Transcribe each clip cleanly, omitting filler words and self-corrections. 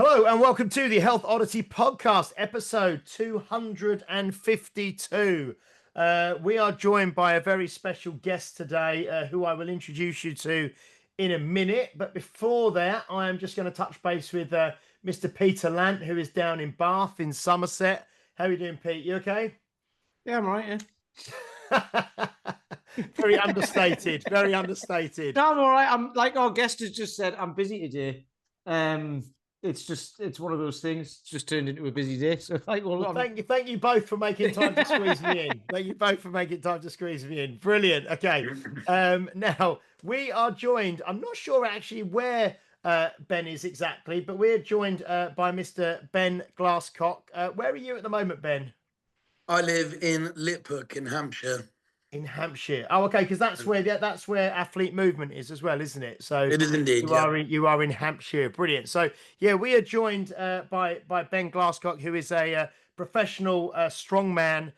Hello and welcome to the Health Oddity Podcast, episode 252. We are joined by a very special guest today, who I will introduce you to in a minute. But before that, I am just going to touch base with Mr. Peter Lant, who is down in Bath in Somerset. How are you doing, Pete? You okay? Yeah, I'm right. Yeah. Very understated. Very understated. No, I'm all right. I'm like our guest has just said, I'm busy today. It's one of those things. It's just turned into a busy day. So Well, thank you both for making time to squeeze me in. Thank you both for making time to squeeze me in. Brilliant. Okay. Now we are joined. I'm not sure actually where Ben is exactly, but we're joined by Mr. Ben Glasscock. Where are you at the moment, Ben? I live in Liphook in Hampshire. In Hampshire. Oh, okay, because that's where athlete movement is as well, isn't it? So it is indeed. You are in Hampshire. Brilliant. So yeah, we are joined by Ben Glasscock, who is a professional strongman,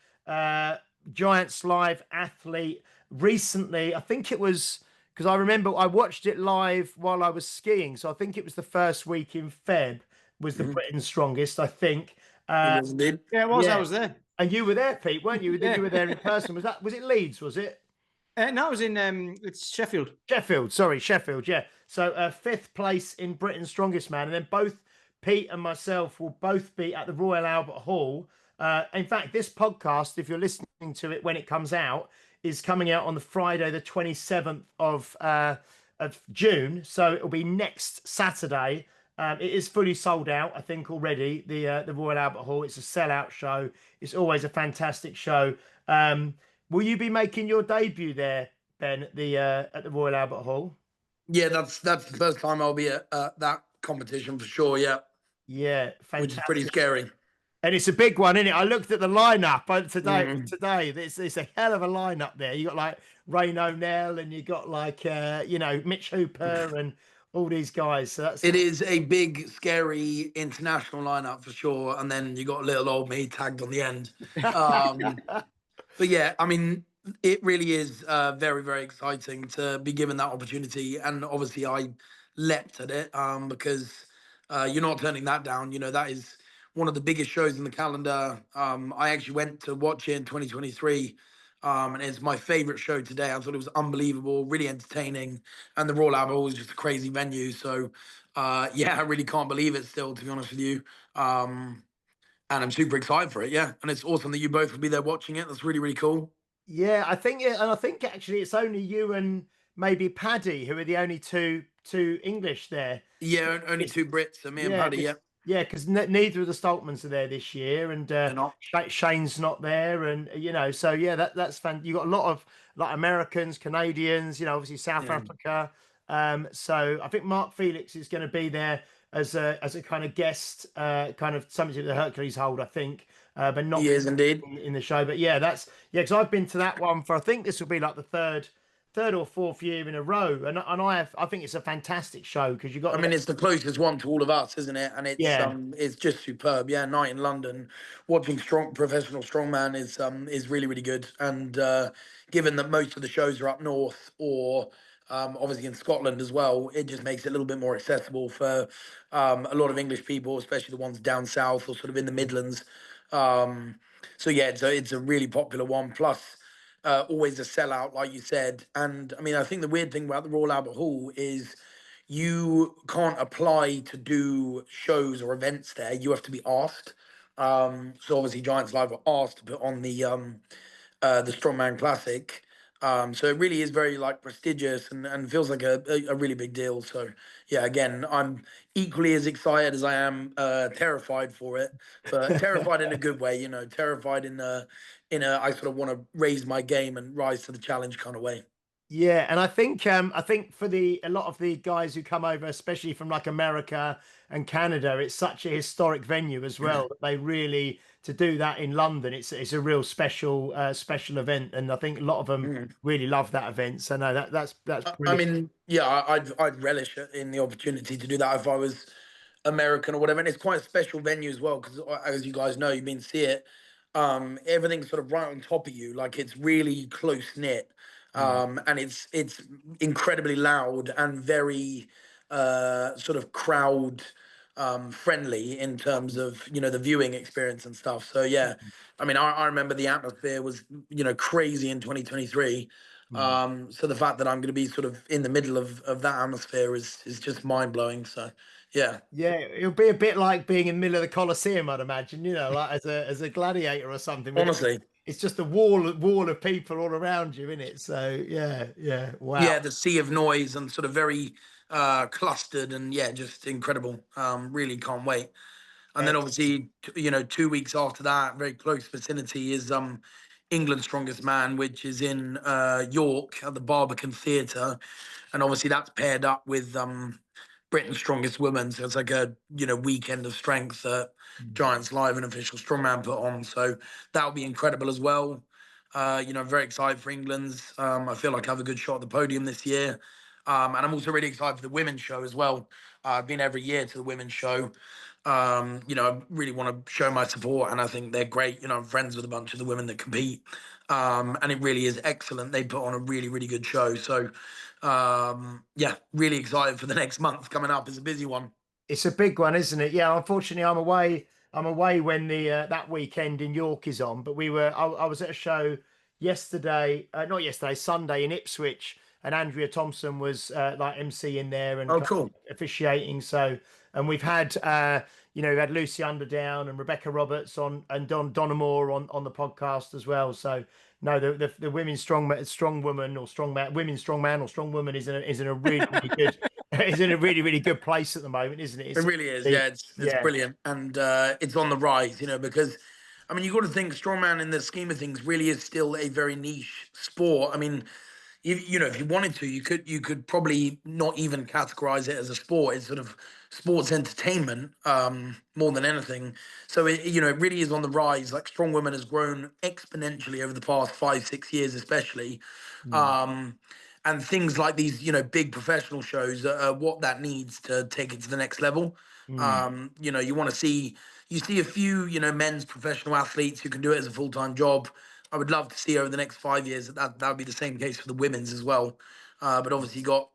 Giants Live athlete. Recently, I think it was because I remember I watched it live while I was skiing. So I think it was the first week in Feb was the Britain's Strongest. I think. It was indeed. Yeah, it was. I was there. And you were there, Pete, weren't you? Yeah. You were there in person. Was it Leeds? Was it? No, it was in it's Sheffield. Sheffield. Yeah. So fifth place in Britain's Strongest Man, and then both Pete and myself will both be at the Royal Albert Hall. In fact, this podcast, if you're listening to it when it comes out, is coming out on the Friday, the 27th of June. So it'll be next Saturday. It is fully sold out, I think, already. The Royal Albert Hall. It's a sellout show. It's always a fantastic show. Will you be making your debut there, Ben, at the Royal Albert Hall? Yeah, that's the first time I'll be at that competition for sure. Yeah. Yeah, fantastic. Which is pretty scary. And it's a big one, isn't it? I looked at the lineup today. Today, it's a hell of a lineup there. You got like Rain O'Neill, and you got like Mitch Hooper and all these guys. So it is a big, scary international lineup for sure. And then you got little old me tagged on the end. But yeah, I mean, it really is very, very exciting to be given that opportunity. And obviously I leapt at it because you're not turning that down. You know, that is one of the biggest shows in the calendar. I actually went to watch it in 2023. And it's my favorite show today. I thought it was unbelievable, really entertaining. And the Royal Albert Hall is just a crazy venue. So, yeah, I really can't believe it still, to be honest with you. And I'm super excited for it. Yeah. And it's awesome that you both will be there watching it. That's really, really cool. Yeah, I think actually it's only you and maybe Paddy who are the only two English there. Yeah, only two Brits, so me and Paddy, yeah. Yeah, because neither of the Stoltmans are there this year, and Shane's not there, and so yeah, that's fun. You got a lot of Americans, Canadians, obviously South Africa. So I think Mark Felix is going to be there as a kind of guest, kind of something to the Hercules hold, I think, but not he is indeed in the show. But yeah, because I've been to that one for I think this will be like the third or fourth year in a row, and I think it's a fantastic show because you got. I mean, it's the closest one to all of us, isn't it? And it's just superb. Yeah, night in London, watching professional strongman is really, really good. And given that most of the shows are up north or obviously in Scotland as well, it just makes it a little bit more accessible for a lot of English people, especially the ones down south or sort of in the Midlands. So yeah, it's a really popular one. Plus. Always a sellout, like you said. And I mean, I think the weird thing about the Royal Albert Hall is you can't apply to do shows or events there. You have to be asked. So obviously Giants Live were asked to put on the Strongman Classic. So it really is very prestigious and feels like a really big deal. So yeah, again, I'm equally as excited as I am terrified for it, but terrified in a good way, terrified in a I sort of want to raise my game and rise to the challenge kind of way. Yeah, and I think for a lot of the guys who come over, especially from America and Canada, it's such a historic venue as well that they really to do that in London. It's a real special event, and I think a lot of them really love that event. So no, that's brilliant. I mean, yeah, I'd relish in the opportunity to do that if I was American or whatever. And it's quite a special venue as well because, as you guys know, you've been to see it. Everything's sort of right on top of you, it's really close knit. And it's incredibly loud and very sort of crowd friendly in terms of, you know, the viewing experience and stuff. So yeah, I mean, I remember the atmosphere was, you know, crazy in 2023. So the fact that I'm going to be sort of in the middle of that atmosphere is just mind blowing. So yeah. Yeah, it'll be a bit like being in the middle of the Colosseum, I'd imagine, you know, like as a gladiator or something. Honestly. It's just a wall of people all around you, isn't it? So yeah, wow. Yeah, the sea of noise and sort of very clustered, and yeah, just incredible. Really can't wait. And then obviously, you know, 2 weeks after that, very close vicinity is England's Strongest Man, which is in York at the Barbican Theatre, and obviously that's paired up with Britain's Strongest Woman. So it's like a, you know, weekend of strength that Giants Live and Official Strongman put on. So that'll be incredible as well. You know, I'm very excited for England's. I feel like I have a good shot at the podium this year. And I'm also really excited for the women's show as well. I've been every year to the women's show. You know, I really want to show my support, and I think they're great. You know, I'm friends with a bunch of the women that compete, and it really is excellent. They put on a really, really good show. So, yeah, really excited for the next month coming up. It's a busy one. It's a big one, isn't it? Yeah, unfortunately, I'm away. I'm away when the that weekend in York is on. But I was at a show yesterday, not yesterday, Sunday in Ipswich, and Andrea Thompson was like MC in there and Oh, cool. officiating. So, and we've had you know, we had Lucy Underdown and Rebecca Roberts on, and Donna Moore on the podcast as well. So no, the women's strong woman or strong man, women's strong man or strong woman is in a really, really good is in a really, really good place at the moment, isn't it? It really is. Yeah, it's brilliant, and it's on the rise. You know, because I mean, you got to think strongman in the scheme of things really is still a very niche sport. I mean, you know, if you wanted to, you could probably not even categorize it as a sport. It's sort of sports entertainment more than anything. So it, you know, it really is on the rise. Like strong women has grown exponentially over the past 5-6 years, especially. And things like these, you know, big professional shows are what that needs to take it to the next level. You know, you see a few, you know, men's professional athletes who can do it as a full-time job. I would love to see over the next 5 years that would be the same case for the women's as well. But obviously, you got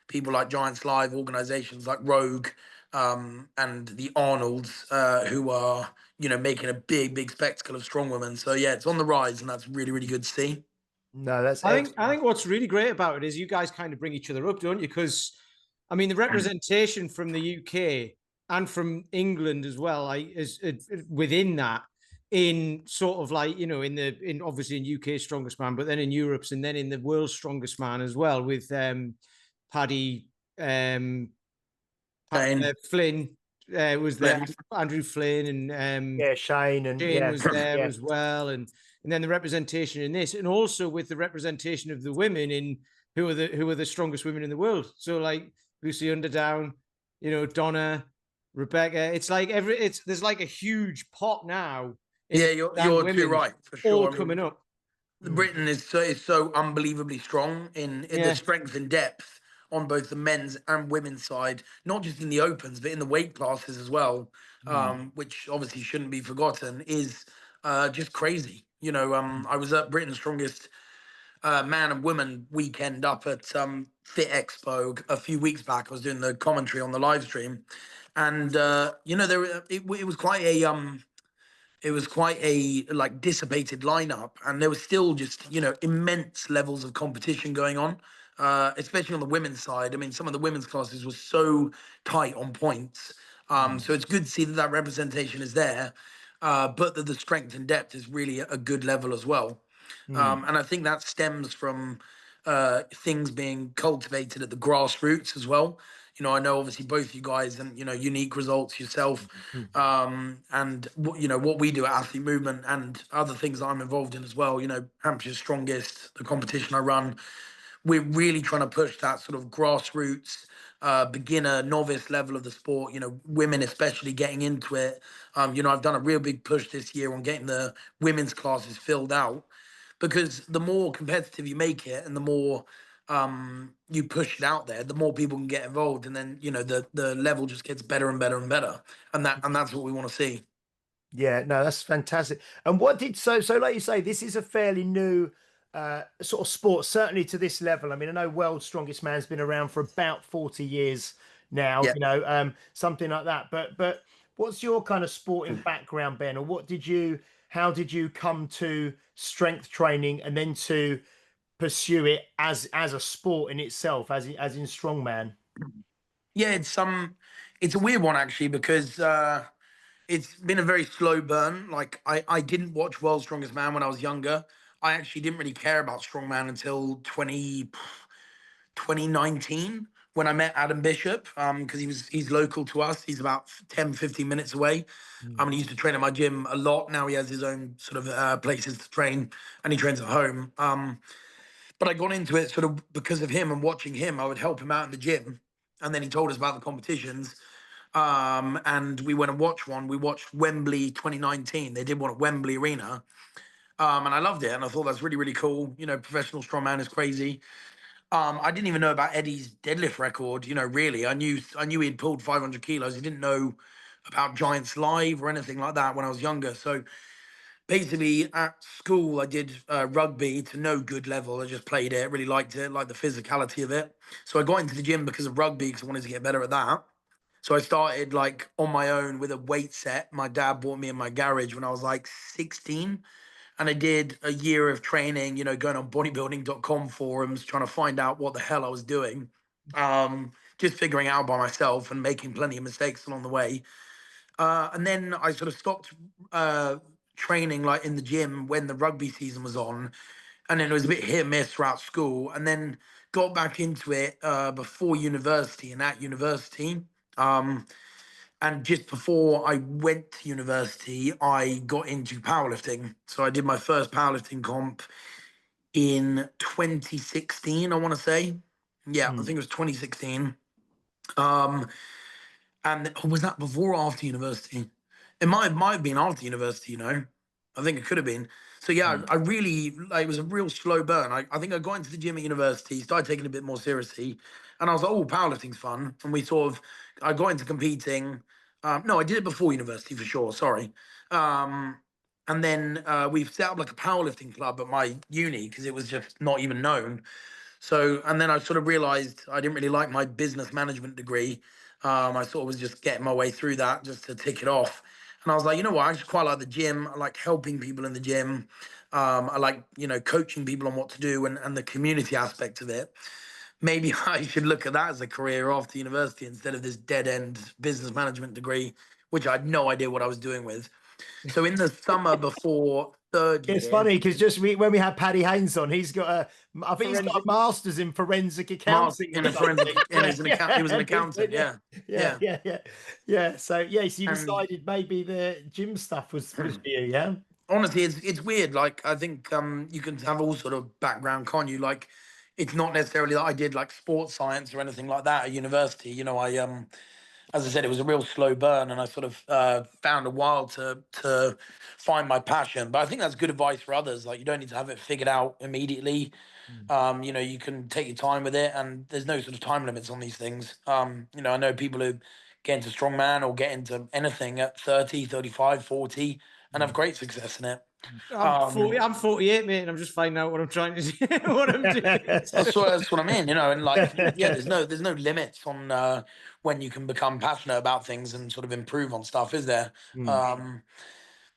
people like Giants Live, organizations like Rogue, and the Arnolds, who are, you know, making a big spectacle of strong women. So yeah, it's on the rise, and that's really good to see. No, that's I think what's really great about it is you guys kind of bring each other up, don't you? Because I mean, the representation from the UK and from England as well, like is within that, in sort of like, you know, in obviously in UK Strongest Man, but then in Europe's, and then in the World's Strongest Man as well, with Paddy Flynn was there, Andrew Flynn, and yeah, Shane was there as well, and then the representation in this, and also with the representation of the women in who are the strongest women in the world. So like Lucy Underdown, you know, Donna, Rebecca. It's like there's like a huge pot now. Yeah, you're too right, for sure. All coming up. Britain is so unbelievably strong in the strength and depth on both the men's and women's side, not just in the opens, but in the weight classes as well, which obviously shouldn't be forgotten, is just crazy. You know, I was at Britain's Strongest Man and Woman weekend up at Fit Expo a few weeks back. I was doing the commentary on the live stream, and you know, it was quite a like dissipated lineup, and there was still just, you know, immense levels of competition going on, especially on the women's side. I mean, some of the women's classes were so tight on points. So it's good to see that representation is there, but that the strength and depth is really at a good level as well. And I think that stems from things being cultivated at the grassroots as well. You know, I know obviously both you guys, and, you know, unique results yourself, and you know what we do at Athlete Movement and other things that I'm involved in as well. You know, Hampshire's Strongest, the competition I run, we're really trying to push that sort of grassroots, beginner, novice level of the sport. You know, women especially getting into it. You know, I've done a real big push this year on getting the women's classes filled out, because the more competitive you make it and the more you push it out there, the more people can get involved, and then, you know, the level just gets better and better and better, and that's what we want to see. Yeah, no, that's fantastic. And what did so like you say, this is a fairly new sort of sport, certainly to this level. I mean, I know World's Strongest Man's been around for about 40 years now, Yeah. you know, something like that. But what's your kind of sporting background, Ben, or how did you come to strength training and then to pursue it as a sport in itself, as in strongman? Yeah, it's a weird one actually because it's been a very slow burn. Like I didn't watch World's Strongest Man when I was younger. I actually didn't really care about strongman until 2019 when I met Adam Bishop, because he's local to us. He's about 10, 15 minutes away. He used to train at my gym a lot. Now he has his own sort of places to train, and he trains at home. But I got into it sort of because of him and watching him. I would help him out in the gym, and then he told us about the competitions. And we went and watched one. We watched Wembley 2019. They did one at Wembley Arena, and I loved it. And I thought that's really, really cool. You know, professional strongman is crazy. I didn't even know about Eddie's deadlift record. You know, really, I knew he'd pulled 500 kilos. I didn't know about Giants Live or anything like that when I was younger. So basically, at school, I did rugby to no good level. I just played it, really liked it, liked the physicality of it. So I got into the gym because of rugby because I wanted to get better at that. So I started like on my own with a weight set. My dad bought me in my garage when I was like 16. And I did a year of training, you know, going on bodybuilding.com forums, trying to find out what the hell I was doing. Just figuring out by myself and making plenty of mistakes along the way. And then I sort of stopped training like in the gym when the rugby season was on. And then it was a bit hit and miss throughout school. And then got back into it before university and at university. Um, and just before I went to university, I got into powerlifting. So I did my first powerlifting comp in 2016, I want to say. Yeah, I think it was 2016. Um, and was that before or after university? It might have been after university, you know. I think it could have been. So yeah, I really like, it was a real slow burn. I think I got into the gym at university, started taking it a bit more seriously, and I was like, oh, powerlifting's fun. And I got into competing. No, I did it before university for sure. Sorry. Um, and then we've set up like a powerlifting club at my uni because it was just not even known. So, and then I sort of realized I didn't really like my business management degree. I sort of was just getting my way through that just to tick it off. And I was like, you know what? I just quite like the gym. I like helping people in the gym. I like, you know, coaching people on what to do and the community aspect of it. Maybe I should look at that as a career after university instead of this dead end business management degree, which I had no idea what I was doing with. So in the summer before third It's year, funny because when we had Paddy Haynes on, he's got I think he's got a Forensic. master's in forensic Master accounting in or a forensic, something. and Yeah, he was an accountant. yeah, Yeah, yeah, yeah. yeah, yeah, yeah. So yeah, so you And decided maybe the gym stuff was for you, yeah. honestly, it's weird. Like I think you can have all sort of background, can't you? Like it's not necessarily that I did like sports science or anything like that at university. You know, I as I said, it was a real slow burn, and I sort of found a while to find my passion. But I think that's good advice for others. Like you don't need to have it figured out immediately. You know, you can take your time with it, and there's no sort of time limits on these things. You know, I know people who get into strongman or get into anything at 30, 35, 40, and have great success in it. I'm 40. I'm 48, mate, and I'm just finding out what I'm trying to do, what I'm doing. That's what I mean, you know, and like, yeah, there's no limits on when you can become passionate about things and sort of improve on stuff, is there?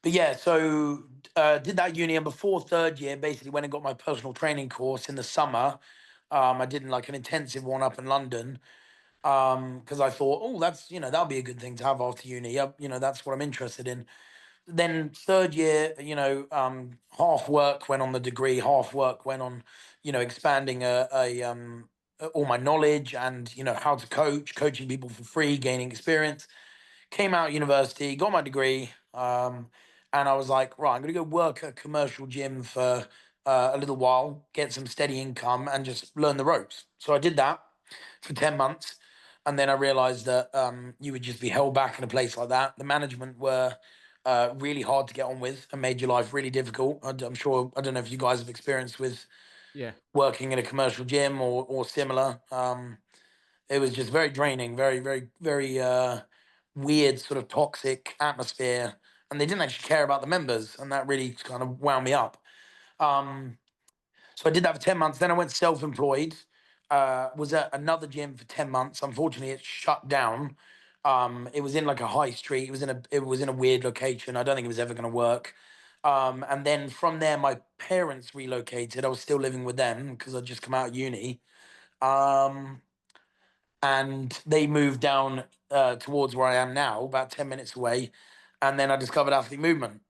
But yeah, so did that uni, and before third year, basically went and got my personal training course in the summer. I did like an intensive one up in London because I thought, oh, that's, you know, that'll be a good thing to have after uni. You know, that's what I'm interested in. Then third year, you know, half work went on the degree, half work went on, you know, expanding all my knowledge and, you know, how to coaching people for free, gaining experience. Came out of university, got my degree, and I was like, right, I'm going to go work at a commercial gym for a little while, get some steady income, and just learn the ropes. So I did that for 10 months. And then I realized that you would just be held back in a place like that. The management were really hard to get on with and made your life really difficult. I'm sure, I don't know if you guys have experienced with Yeah. working in a commercial gym or similar. It was just very draining, very, very, very weird, sort of toxic atmosphere. And they didn't actually care about the members. And that really kind of wound me up. So I did that for 10 months. Then I went self employed. was at another gym for 10 months. Unfortunately, it shut down. It was in like a high street. It was in a weird location. I don't think it was ever going to work. And then from there, my parents relocated. I was still living with them because I'd just come out of uni. And they moved down towards where I am now, about 10 minutes away. And then I discovered Athlete Movement.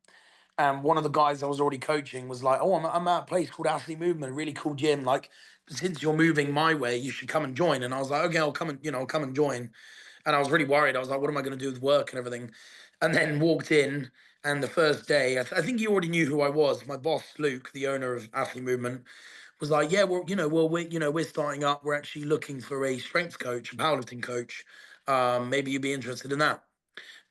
And one of the guys I was already coaching was like, "Oh, I'm at a place called Athlete Movement, a really cool gym. Like, since you're moving my way, you should come and join." And I was like, "Okay, I'll come and join." And I was really worried. I was like, "What am I going to do with work and everything?" And then walked in, and the first day, I think he already knew who I was. My boss, Luke, the owner of Athlete Movement, was like, "Yeah, we're starting up. We're actually looking for a strength coach, a powerlifting coach. Maybe you'd be interested in that."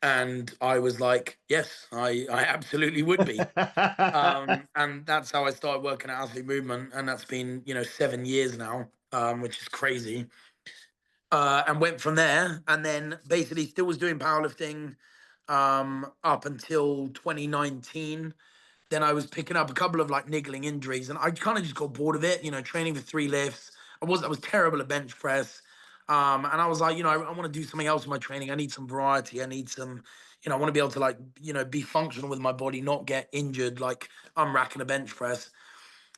And I was like, "Yes, I absolutely would be." And that's how I started working at Athlete Movement, and that's been 7 years now, which is crazy. And went from there, and then basically still was doing powerlifting up until 2019. Then I was picking up a couple of like niggling injuries, and I kind of just got bored of it. Training for 3 lifts. I was terrible at bench press, and I was like, I want to do something else with my training. I need some variety. I need some, I want to be able to like, be functional with my body, not get injured like I'm racking a bench press.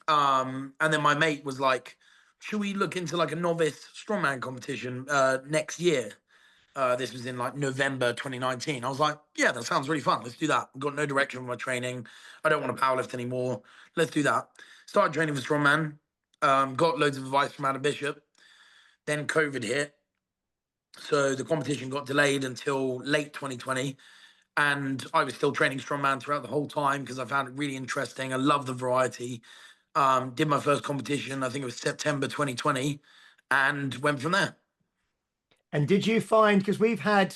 And then my mate was like, "Should we look into like a novice strongman competition next year?" This was in like November 2019. I was like, "Yeah, that sounds really fun. Let's do that. I've got no direction for my training. I don't want to powerlift anymore. Let's do that." Started training for strongman. Got loads of advice from Adam Bishop. Then COVID hit. So the competition got delayed until late 2020. And I was still training strongman throughout the whole time because I found it really interesting. I love the variety. Did my first competition, I think it was September 2020, and went from there. And did you find, because we had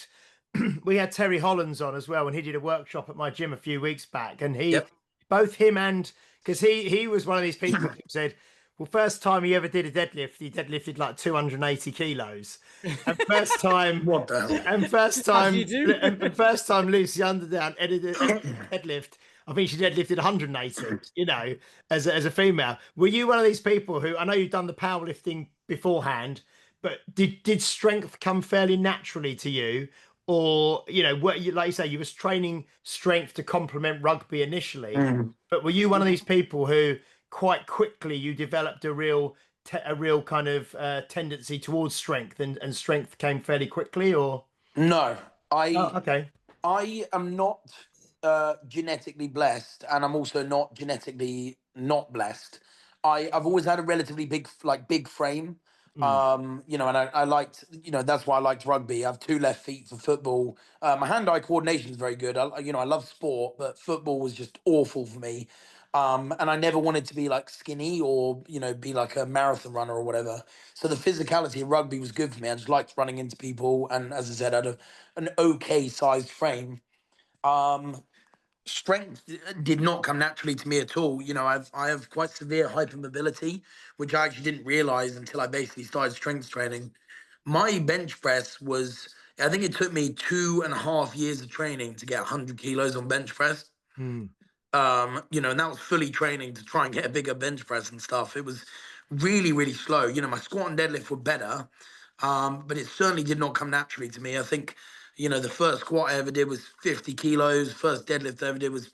Terry Hollands on as well, and he did a workshop at my gym a few weeks back, and Yep. both him and, because he was one of these people who said, well, first time he ever did a deadlift, he deadlifted like 280 kilos. And first time, What the hell? and first As you time, do. and first time Lucy Underdown edited deadlift, I think she deadlifted 180, as a female. Were you one of these people who, I know you've done the powerlifting beforehand, but did strength come fairly naturally to you? Or, what you, like you say, you was training strength to complement rugby initially, but were you one of these people who quite quickly you developed a real kind of tendency towards strength, and strength came fairly quickly? Or No, okay. I am not genetically blessed, and I'm also not genetically not blessed. I've always had a relatively big frame. And I liked, that's why I liked rugby. I have two left feet for football. My hand-eye coordination is very good. I love sport, but football was just awful for me. And I never wanted to be like skinny or, be like a marathon runner or whatever. So the physicality of rugby was good for me. I just liked running into people. And as I said, I had an okay sized frame. Strength did not come naturally to me at all. I have quite severe hypermobility, which I actually didn't realize until I basically started strength training. My bench press was, I think it took me 2.5 years of training to get 100 kilos on bench press. And that was fully training to try and get a bigger bench press and stuff. It was really, really slow. My squat and deadlift were better, but it certainly did not come naturally to me. I think, the first squat I ever did was 50 kilos. First deadlift I ever did was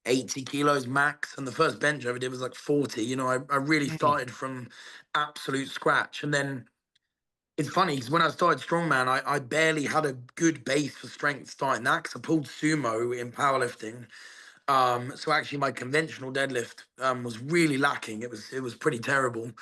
80 kilos max. And the first bench I ever did was like 40. I really started from absolute scratch. And then it's funny because when I started strongman, I barely had a good base for strength starting that because I pulled sumo in powerlifting. So actually my conventional deadlift was really lacking. It was pretty terrible.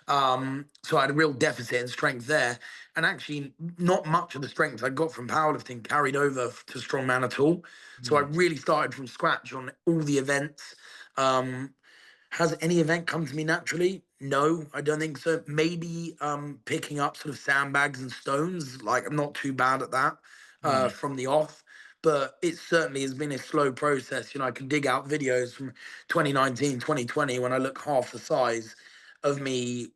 So I had a real deficit in strength there. And actually not much of the strength I got from powerlifting carried over to strongman at all. So I really started from scratch on all the events. Has any event come to me naturally? No, I don't think so. Maybe picking up sort of sandbags and stones. Like I'm not too bad at that from the off, but it certainly has been a slow process. I can dig out videos from 2019, 2020 when I look half the size of me,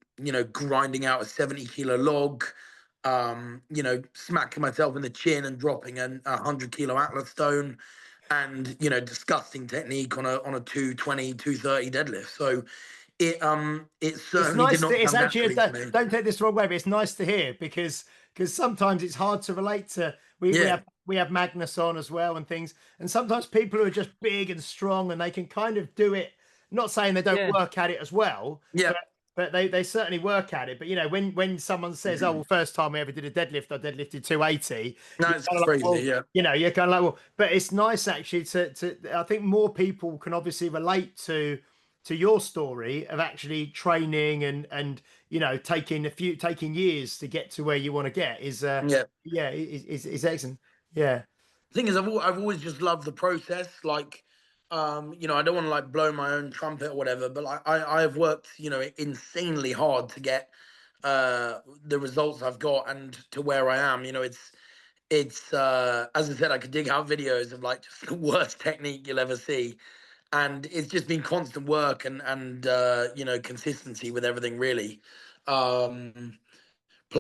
grinding out a 70-kilo log, smacking myself in the chin and dropping a 100-kilo atlas stone, and disgusting technique on a 220, 230 deadlift. So it It's certainly did nice not to, it's come actually, naturally to me. don't take this the wrong way, but it's nice to hear because sometimes it's hard to relate to. Yeah, We have Magnus on as well and things, and sometimes people who are just big and strong and they can kind of do it. Not saying they don't Yeah. work at it as well, yeah. but they certainly work at it. But you know, when someone says, "Oh, well, first time I ever did a deadlift, I deadlifted 280," No, you're it's kind of like, crazy. well, Yeah, you know, you're kind of like, well, but it's nice actually to I think more people can obviously relate to your story of actually training and you know taking years to get to where you want to get is yeah. yeah is excellent. Yeah. The thing is, I've always just loved the process. Like, you know, I don't want to like blow my own trumpet or whatever, but like I've worked, you know, insanely hard to get the results I've got and to where I am. You know, it's as I said, I could dig out videos of like just the worst technique you'll ever see, and it's just been constant work and you know, consistency with everything really. Um,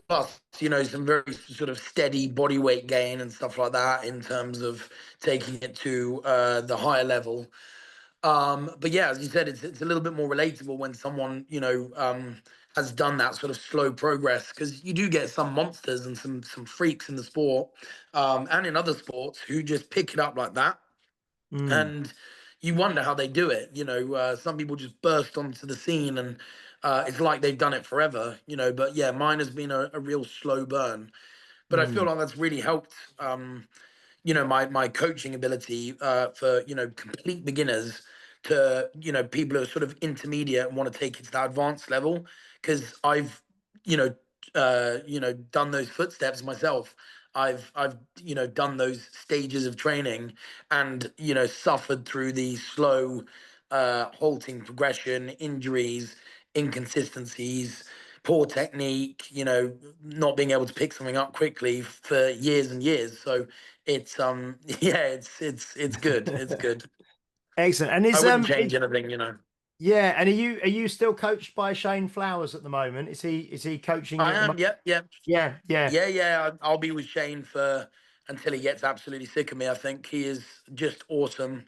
Plus, you know, some very sort of steady body weight gain and stuff like that in terms of taking it to the higher level. But yeah, as you said, it's a little bit more relatable when someone, you know, has done that sort of slow progress, because you do get some monsters and some freaks in the sport, and in other sports who just pick it up like that, Mm, and you wonder how they do it. You know, some people just burst onto the scene and it's like they've done it forever, you know. But yeah, mine has been a real slow burn, but I feel mm, like that's really helped, you know, my coaching ability for, you know, complete beginners to, you know, people who are sort of intermediate and want to take it to that advanced level, because I've, you know, you know, done those footsteps myself. I've you know, done those stages of training and, you know, suffered through the slow halting progression, injuries, inconsistencies, poor technique, you know, not being able to pick something up quickly for years and years. So it's yeah, it's good. It's good. excellent. And I wouldn't change anything, you know. yeah, and are you still coached by Shane Flowers at the moment? Is he coaching you I at the am, moment? yep, yep. Yeah, yeah. Yeah. I'll be with Shane for until he gets absolutely sick of me. I think he is just awesome.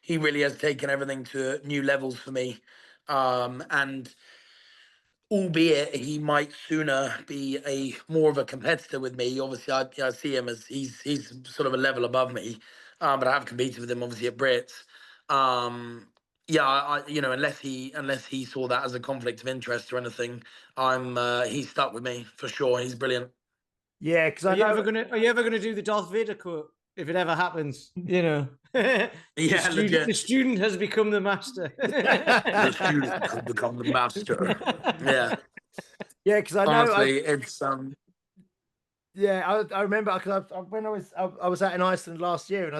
He really has taken everything to new levels for me. And albeit he might sooner be a more of a competitor with me. Obviously, I see him as he's sort of a level above me, but I have competed with him obviously at Brits. Yeah, you know, unless he saw that as a conflict of interest or anything, he's stuck with me for sure. He's brilliant. Yeah, because Are I you know. ever gonna do the Darth Vader quote if it ever happens? You know, Yeah, the legit. student has become the master. The student has become the master. Yeah, Yeah, because I know. honestly, it's Yeah, I remember because when I was out in Iceland last year, and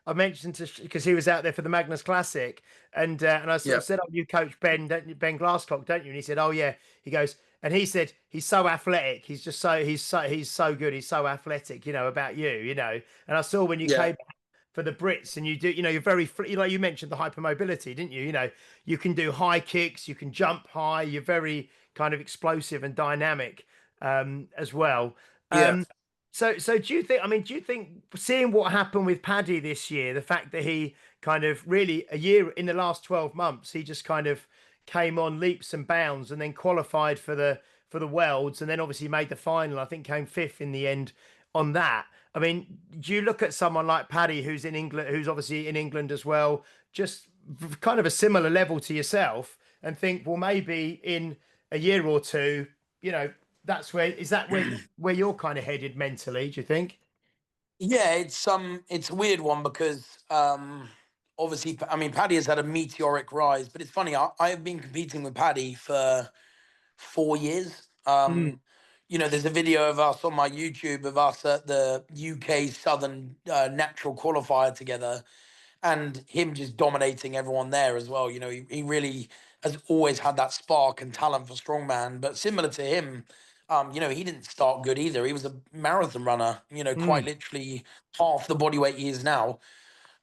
I mentioned to because he was out there for the Magnus Classic, and I sort yeah, of said, "Oh, you coach Ben, don't you, Ben Glasscock, don't you?" And he said, "Oh yeah." He goes, and he said he's so athletic. He's just he's so good. He's so athletic. You know about you, you know. And I saw when you yeah, came for the Brits, and you do, you know, you're very, like you mentioned the hypermobility, didn't you? You know, you can do high kicks, you can jump high. You're very kind of explosive and dynamic as well. yeah. So do you think? I mean, do you think seeing what happened with Paddy this year, the fact that he kind of really a year in the last 12 months, he just kind of came on leaps and bounds, and then qualified for the Worlds, and then obviously made the final. I think came fifth in the end on that. I mean, do you look at someone like Paddy, who's in England, who's obviously in England as well, just kind of a similar level to yourself, and think, well, maybe in a year or two, you know, that's where is that where you're kind of headed mentally? Do you think? Yeah, it's a weird one because obviously, I mean, Paddy has had a meteoric rise, but it's funny. I have been competing with Paddy for 4 years. Mm, You know, there's a video of us on my YouTube of us at the UK Southern Natural Qualifier together, and him just dominating everyone there as well. You know, he really has always had that spark and talent for strongman. But similar to him, you know, he didn't start good either. He was a marathon runner, you know, quite mm, literally half the body weight he is now.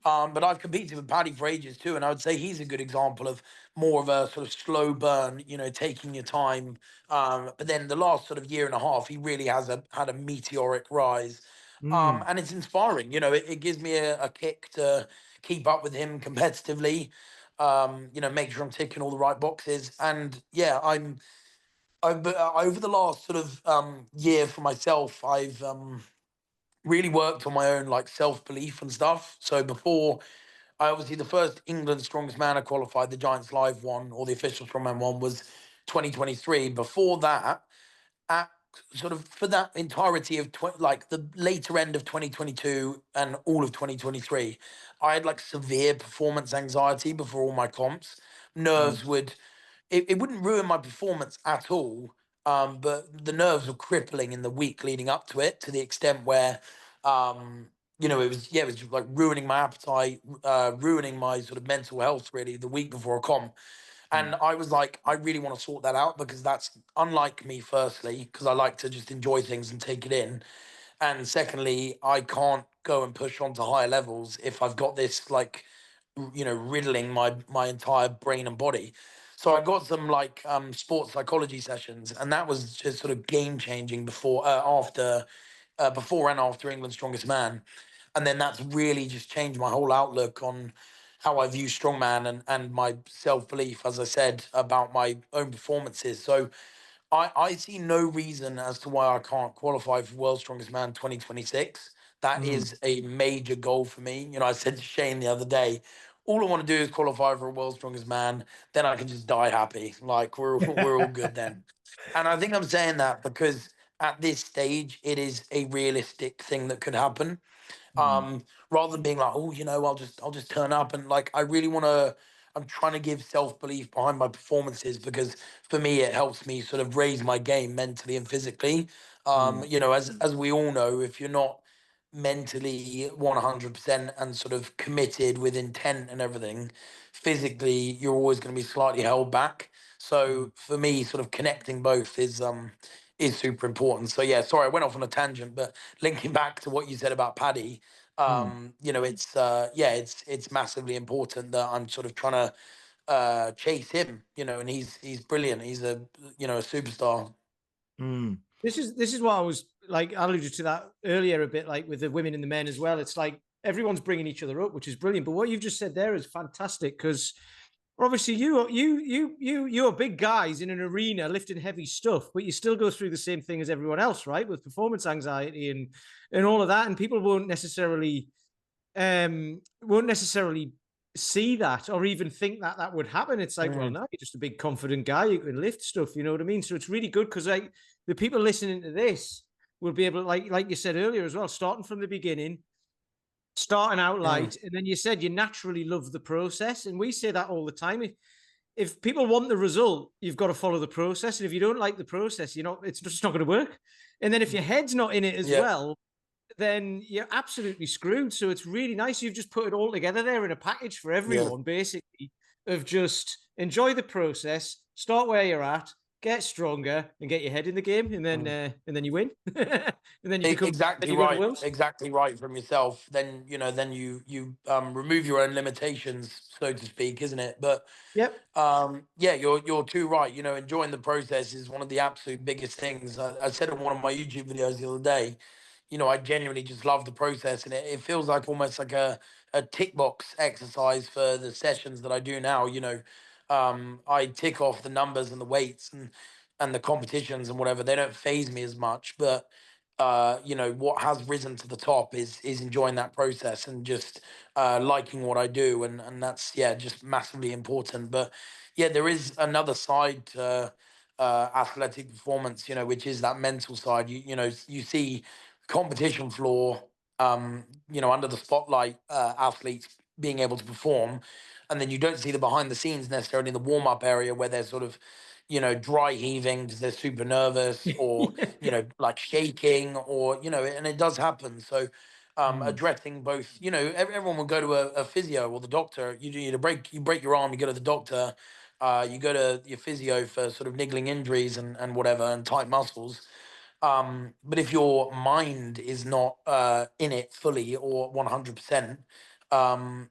But I've competed with Paddy for ages too, and I would say he's a good example of more of a sort of slow burn, you know, taking your time. But then the last sort of year and a half, he really has had a meteoric rise, mm, and it's inspiring. You know, it gives me a kick to keep up with him competitively. make sure I'm ticking all the right boxes. And yeah, I've over the last sort of year for myself, I've really worked on my own like self-belief and stuff. So before, I obviously, the first England Strongest Man I qualified, the Giants Live one or the official Strongman one, was 2023. Before that, at sort of for that entirety of like the later end of 2022 and all of 2023, I had like severe performance anxiety before all my comps. Nerves would, it wouldn't ruin my performance at all, but the nerves were crippling in the week leading up to it, to the extent where it was just like ruining my appetite, ruining my sort of mental health really the week before a comp. And I was like, I really want to sort that out, because that's unlike me, firstly, because I like to just enjoy things and take it in. And secondly, I can't go and push on to higher levels if I've got this like, riddling my entire brain and body. So I got some like sports psychology sessions, and that was just sort of game changing before and after England's Strongest Man. And then that's really just changed my whole outlook on how I view strongman and my self belief, as I said, about my own performances. So I see no reason as to why I can't qualify for World's Strongest Man 2026. That is a major goal for me. I said to Shane the other day, all I want to do is qualify for a World's Strongest Man. Then I can just die happy. Like we're all good then. And I think I'm saying that because at this stage, it is a realistic thing that could happen. Rather than being like, oh, I'll just turn up, and like I really want to. I'm trying to give self belief behind my performances, because for me it helps me sort of raise my game mentally and physically. As we all know, if you're not mentally 100% and sort of committed with intent and everything, physically you're always going to be slightly held back. So for me, sort of connecting both is super important. So yeah, sorry, I went off on a tangent, but linking back to what you said about Paddy, it's massively important that I'm sort of trying to chase him, and he's brilliant. He's a superstar. This is what I was like. I alluded to that earlier a bit, like with the women and the men as well. It's like everyone's bringing each other up, which is brilliant. But what you've just said there is fantastic, because obviously you're big guys in an arena lifting heavy stuff, but you still go through the same thing as everyone else, right? With performance anxiety and all of that, and people won't necessarily see that or even think that that would happen. It's like, well, no, you're just a big confident guy. You can lift stuff, you know what I mean? So it's really good, because like the people listening to this will be able to, like you said earlier as well, starting from the beginning, starting out light, and then you said you naturally love the process, and we say that all the time. If people want the result, you've got to follow the process, and if you don't like the process, it's just not going to work. And then if your head's not in it as well, then you're absolutely screwed. So it's really nice. You've just put it all together there in a package for everyone, basically, of just enjoy the process, start where you're at, get stronger, and get your head in the game, and then you win, and then you become exactly right from yourself. Then you remove your own limitations, so to speak, isn't it? But you're too right. Enjoying the process is one of the absolute biggest things. I said in one of my YouTube videos the other day, I genuinely just love the process, and it feels like almost like a tick box exercise for the sessions that I do now. I tick off the numbers and the weights and the competitions and whatever. They don't phase me as much, but what has risen to the top is enjoying that process and just liking what I do, and that's just massively important. But there is another side to athletic performance, which is that mental side. You see competition floor, under the spotlight, athletes being able to perform, and then you don't see the behind the scenes necessarily in the warm up area where they're sort of, dry heaving because they're super nervous, or like shaking, or and it does happen. So addressing both, everyone will go to a physio or the doctor. You break your arm, you go to the doctor. You go to your physio for sort of niggling injuries and whatever, and tight muscles. But if your mind is not in it fully or 100%,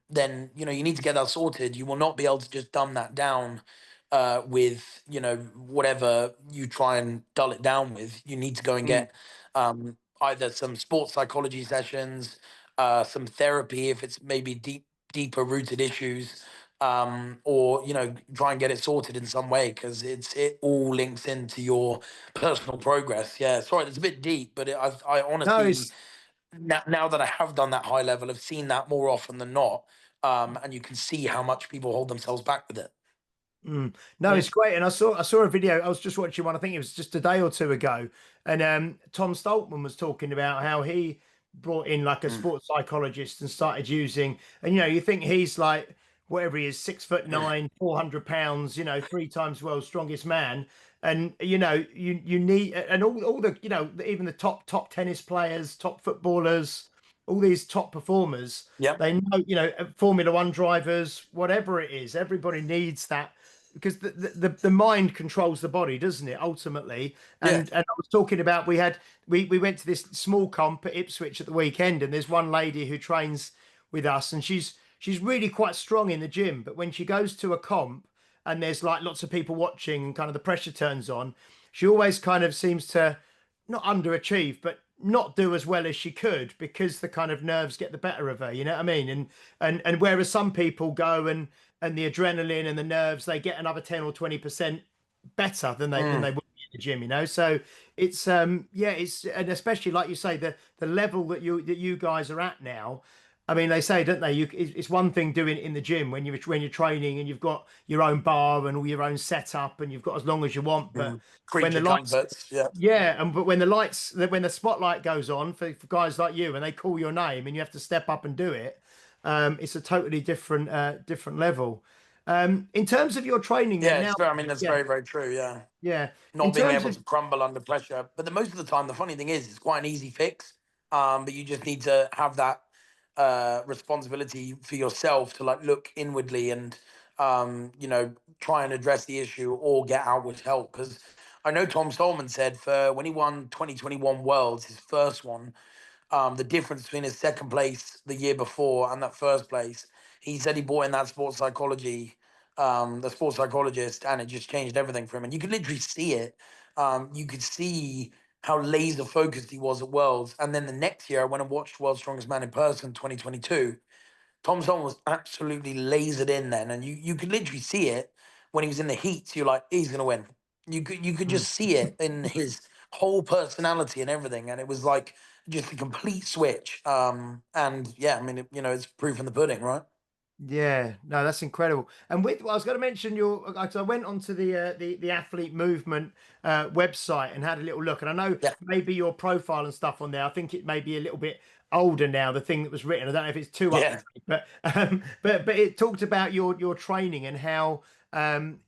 then you need to get that sorted. You will not be able to just dumb that down with whatever you try and dull it down with. You need to go and get either some sports psychology sessions, some therapy if it's maybe deeper rooted issues, or, you know, try and get it sorted in some way, because it all links into your personal progress. Yeah, sorry, it's a bit deep, but I No, honestly, now that I have done that high level, I've seen that more often than not. And you can see how much people hold themselves back with it. No, Yeah. it's great. And I saw a video. I was just watching one. I think it was just a day or two ago, and Tom Stoltman was talking about how he brought in like a sports psychologist and started using. And you know, you think he's like whatever he is, 6'9", 400 pounds. You know, 3 times world's strongest man. And you know, you need and all the you know even the top tennis players, top footballers, all these top performers. Yeah. They know, you know, Formula One drivers, whatever it is, everybody needs that because the mind controls the body, doesn't it, ultimately? Yeah. And I was talking about we went to this small comp at Ipswich at the weekend, and there's one lady who trains with us, and she's really quite strong in the gym, but when she goes to a comp and there's like lots of people watching and kind of the pressure turns on, she always kind of seems to not underachieve, but not do as well as she could because the kind of nerves get the better of her. You know what I mean? And whereas some people go and the adrenaline and the nerves, they get another 10 or 20% better than they would in the gym. You know, so it's yeah, it's and especially like you say the level that you guys are at now. I mean, they say, don't they? It's one thing doing it in the gym when you're training and you've got your own bar and all your own setup and you've got as long as you want. But when the Creature lights, comforts. Yeah. yeah, and but when the spotlight goes on for guys like you and they call your name and you have to step up and do it, it's a totally different level. In terms of your training, then Yeah, now, I mean, that's yeah, very, very true. Yeah. yeah. In Not being terms able of to crumble under pressure. But most of the time, the funny thing is, it's quite an easy fix. But you just need to have that responsibility for yourself to like look inwardly and you know, try and address the issue or get outward help. Because I know Tom Solomon said for when he won 2021 Worlds, his first one, the difference between his second place the year before and that first place. He said he brought in that sports psychology, the sports psychologist, and it just changed everything for him. And you could literally see it. You could see how laser focused he was at Worlds. And then the next year, I went and watched World's Strongest Man in person, 2022. Tom Song was absolutely lasered in then, and you could literally see it when he was in the heats. You're like, he's gonna win. You could mm, just see it in his whole personality and everything, and it was like just a complete switch. And yeah, I mean, you know, it's proof in the pudding, right? yeah, no, that's incredible. And with I was going to mention your, like, I went onto the athlete movement website and had a little look, and I know Yeah, maybe your profile and stuff on there. I think it may be a little bit older now. The thing that was written, I don't know if it's too up to yeah. date, but it talked about your training and how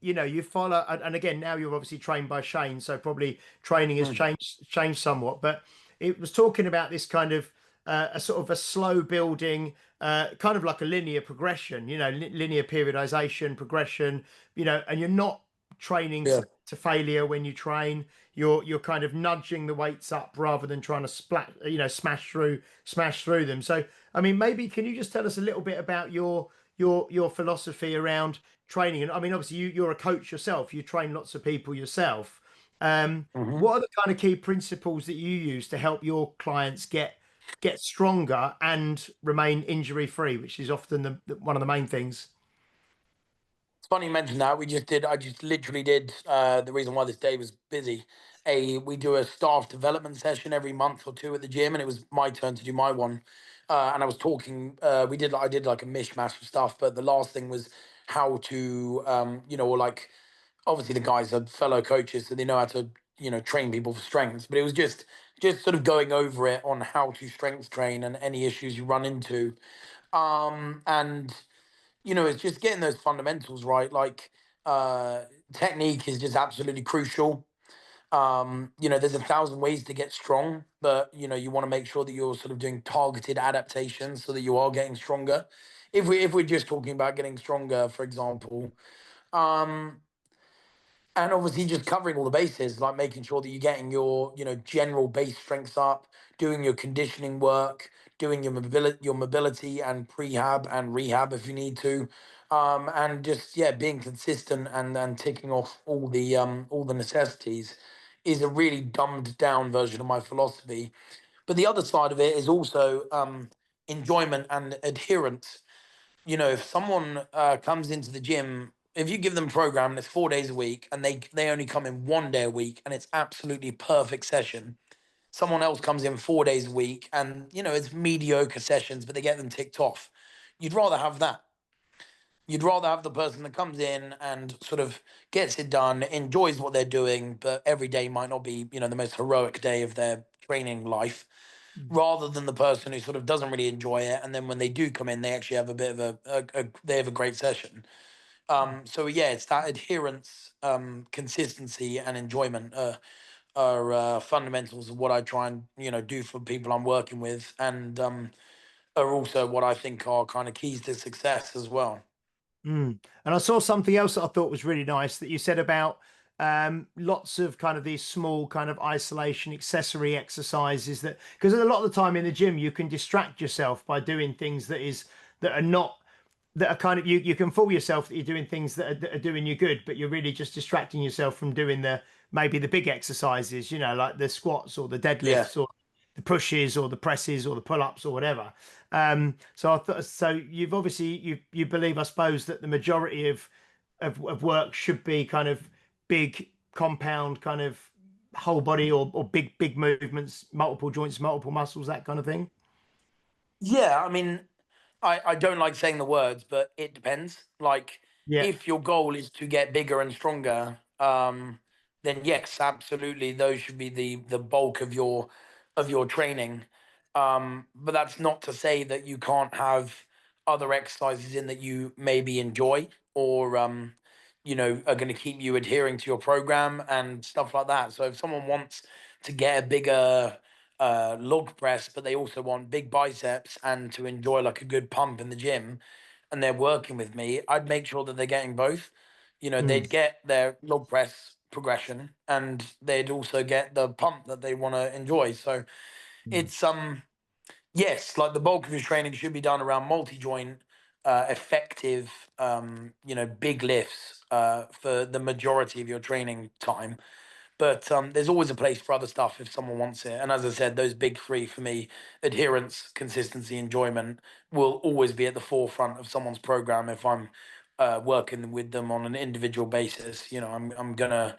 you know you follow. And again, now you're obviously trained by Shane, so probably training has Mm, changed somewhat. But it was talking about this kind of a sort of a slow building, kind of like a linear progression, you know, linear periodization, progression, you know, and you're not training yeah. to failure when you train. You're kind of nudging the weights up rather than trying to smash through them. So, I mean, maybe can you just tell us a little bit about your philosophy around training? And I mean, obviously, you're a coach yourself. You train lots of people yourself. Hmm. What are the kind of key principles that you use to help your clients get stronger and remain injury free, which is often one of the main things? It's funny you mentioned that. I just literally did the reason why this day was busy. We do a staff development session every month or two at the gym, and it was my turn to do my one. And I was talking. I did like a mishmash of stuff, but the last thing was how to, you know, or like obviously the guys are fellow coaches, so they know how to, you know, train people for strengths. But it was just sort of going over it on how to strength train and any issues you run into. And you know, it's just getting those fundamentals right. Like technique is just absolutely crucial. You know, there's 1,000 ways to get strong, but you know, you want to make sure that you're sort of doing targeted adaptations so that you are getting stronger. If we're just talking about getting stronger, for example, um, and obviously just covering all the bases, like making sure that you're getting your, you know, general base strengths up, doing your conditioning work, doing your mobility and prehab and rehab if you need to, and just yeah, being consistent and ticking off all the necessities is a really dumbed down version of my philosophy. But the other side of it is also enjoyment and adherence. you know, if someone comes into the gym, if you give them a program and it's 4 days a week and they only come in 1 day a week and it's absolutely perfect session, someone else comes in 4 days a week and, you know, it's mediocre sessions, but they get them ticked off. You'd rather have that. You'd rather have the person that comes in and sort of gets it done, enjoys what they're doing, but every day might not be, you know, the most heroic day of their training life, rather than the person who sort of doesn't really enjoy it. And then when they do come in, they actually have a bit of they have a great session. So yeah, it's that adherence, consistency, and enjoyment are fundamentals of what I try and, you know, do for people I'm working with, and are also what I think are kind of keys to success as well. And I saw something else that I thought was really nice that you said about lots of kind of these small kind of isolation accessory exercises, that because a lot of the time in the gym you can distract yourself by doing things that are not, that are kind of, you can fool yourself that you're doing things that are doing you good, but you're really just distracting yourself from doing maybe the big exercises, you know, like the squats or the Yeah. deadlifts or the pushes or the presses or the pull-ups or whatever. So I thought, so you've obviously, you believe, I suppose, that the majority of work should be kind of big compound kind of whole body, or big movements, multiple joints, multiple muscles, that kind of thing. Yeah, I mean, I don't like saying the words, but it depends. Like, Yeah. if your goal is to get bigger and stronger, then yes, absolutely, those should be the bulk of your training. But that's not to say that you can't have other exercises in that you maybe enjoy, or you know, are going to keep you adhering to your program and stuff like that. So if someone wants to get a bigger log press, but they also want big biceps and to enjoy like a good pump in the gym, and they're working with me, I'd make sure that they're getting both. You know, Mm, they'd get their log press progression and they'd also get the pump that they want to enjoy. So mm. it's yes, like the bulk of your training should be done around multi-joint, effective, you know, big lifts for the majority of your training time. But there's always a place for other stuff if someone wants it. And as I said, those big three for me: adherence, consistency, enjoyment, will always be at the forefront of someone's program if I'm working with them on an individual basis. You know, I'm gonna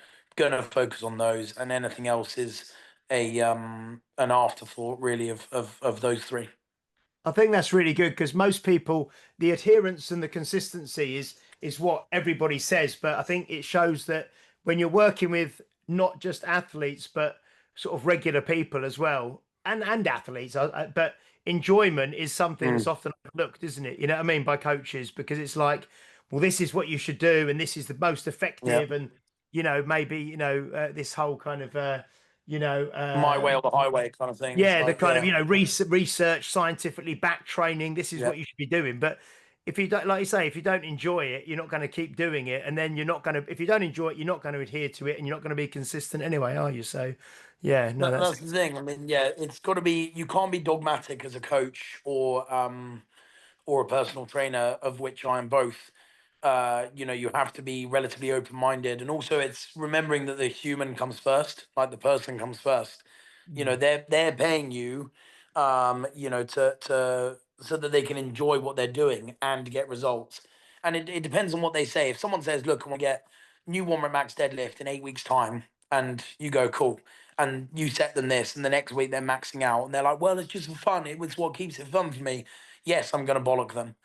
focus on those, and anything else is a an afterthought really of those three. I think that's really good, because most people, the adherence and the consistency is what everybody says, but I think it shows that when you're working with not just athletes but sort of regular people as well, and athletes, but enjoyment is something that's Mm. often overlooked, isn't it? You know what I mean, by coaches, because it's like, well, this is what you should do, and this is the most Yeah, effective, and you know, maybe, you know, this whole kind of you know, my way or the highway kind of thing. It's yeah, the like, kind of, yeah, you know, research, scientifically back training, this is yeah. what you should be doing. But if you don't, like you say, if you don't enjoy it, you're not going to keep doing it, and then you're not going to, if you don't enjoy it, you're not going to adhere to it, and you're not going to be consistent anyway, are you? So yeah, no, that's That's the thing. I mean, yeah, it's got to be. You can't be dogmatic as a coach or a personal trainer, of which I am both. You know, you have to be relatively open minded, and also it's remembering that the human comes first, like the person comes first. You know, mm, they're paying you, you know, to so that they can enjoy what they're doing and get results. And it depends on what they say. If someone says, "Look, I want to get new 1 rep max deadlift in 8 weeks' time," and you go, "Cool," and you set them this, and the next week they're maxing out, and they're like, "Well, it's just for fun. It was what keeps it fun for me." Yes, I'm going to bollock them.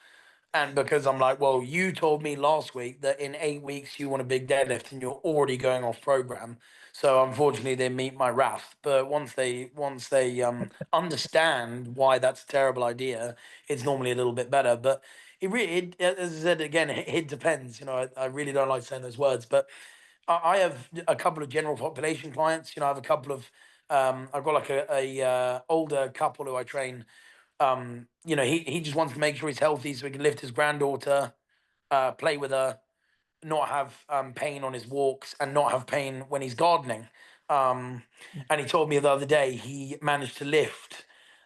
And because I'm like, well, you told me last week that in 8 weeks you want a big deadlift and you're already going off program. So unfortunately they meet my wrath. But once they understand why that's a terrible idea, it's normally a little bit better. But as I said again, it depends. You know, I really don't like saying those words, but I have a couple of general population clients. You know, I have a couple of I've got like a older couple who I train. You know, he just wants to make sure he's healthy so he can lift his granddaughter, play with her, not have pain on his walks, and not have pain when he's gardening. Um, and he told me the other day he managed to lift.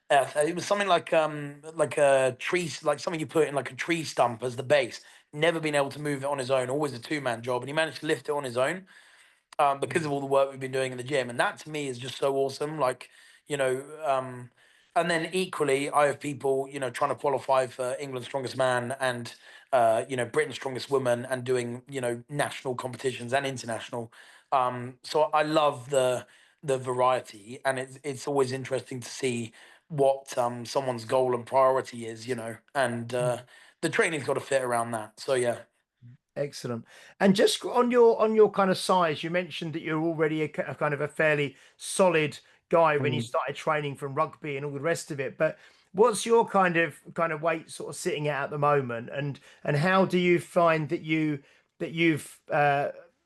It was something like a tree, like something you put in like a tree stump as the base. Never been able to move it on his own. Always a two-man job, and he managed to lift it on his own because mm, of all the work we've been doing in the gym. And that to me is just so awesome. Like, you know, And then equally, I have people, you know, trying to qualify for England's Strongest Man and, you know, Britain's Strongest Woman and doing, you know, national competitions and international. So I love the variety, and it's always interesting to see what someone's goal and priority is, you know, and the training's got to fit around that. So yeah. Excellent. And just on your kind of size, you mentioned that you're already a kind of a fairly solid guy when you started training from rugby and all the rest of it. But what's your kind of weight sort of sitting at the moment, and how do you find that you've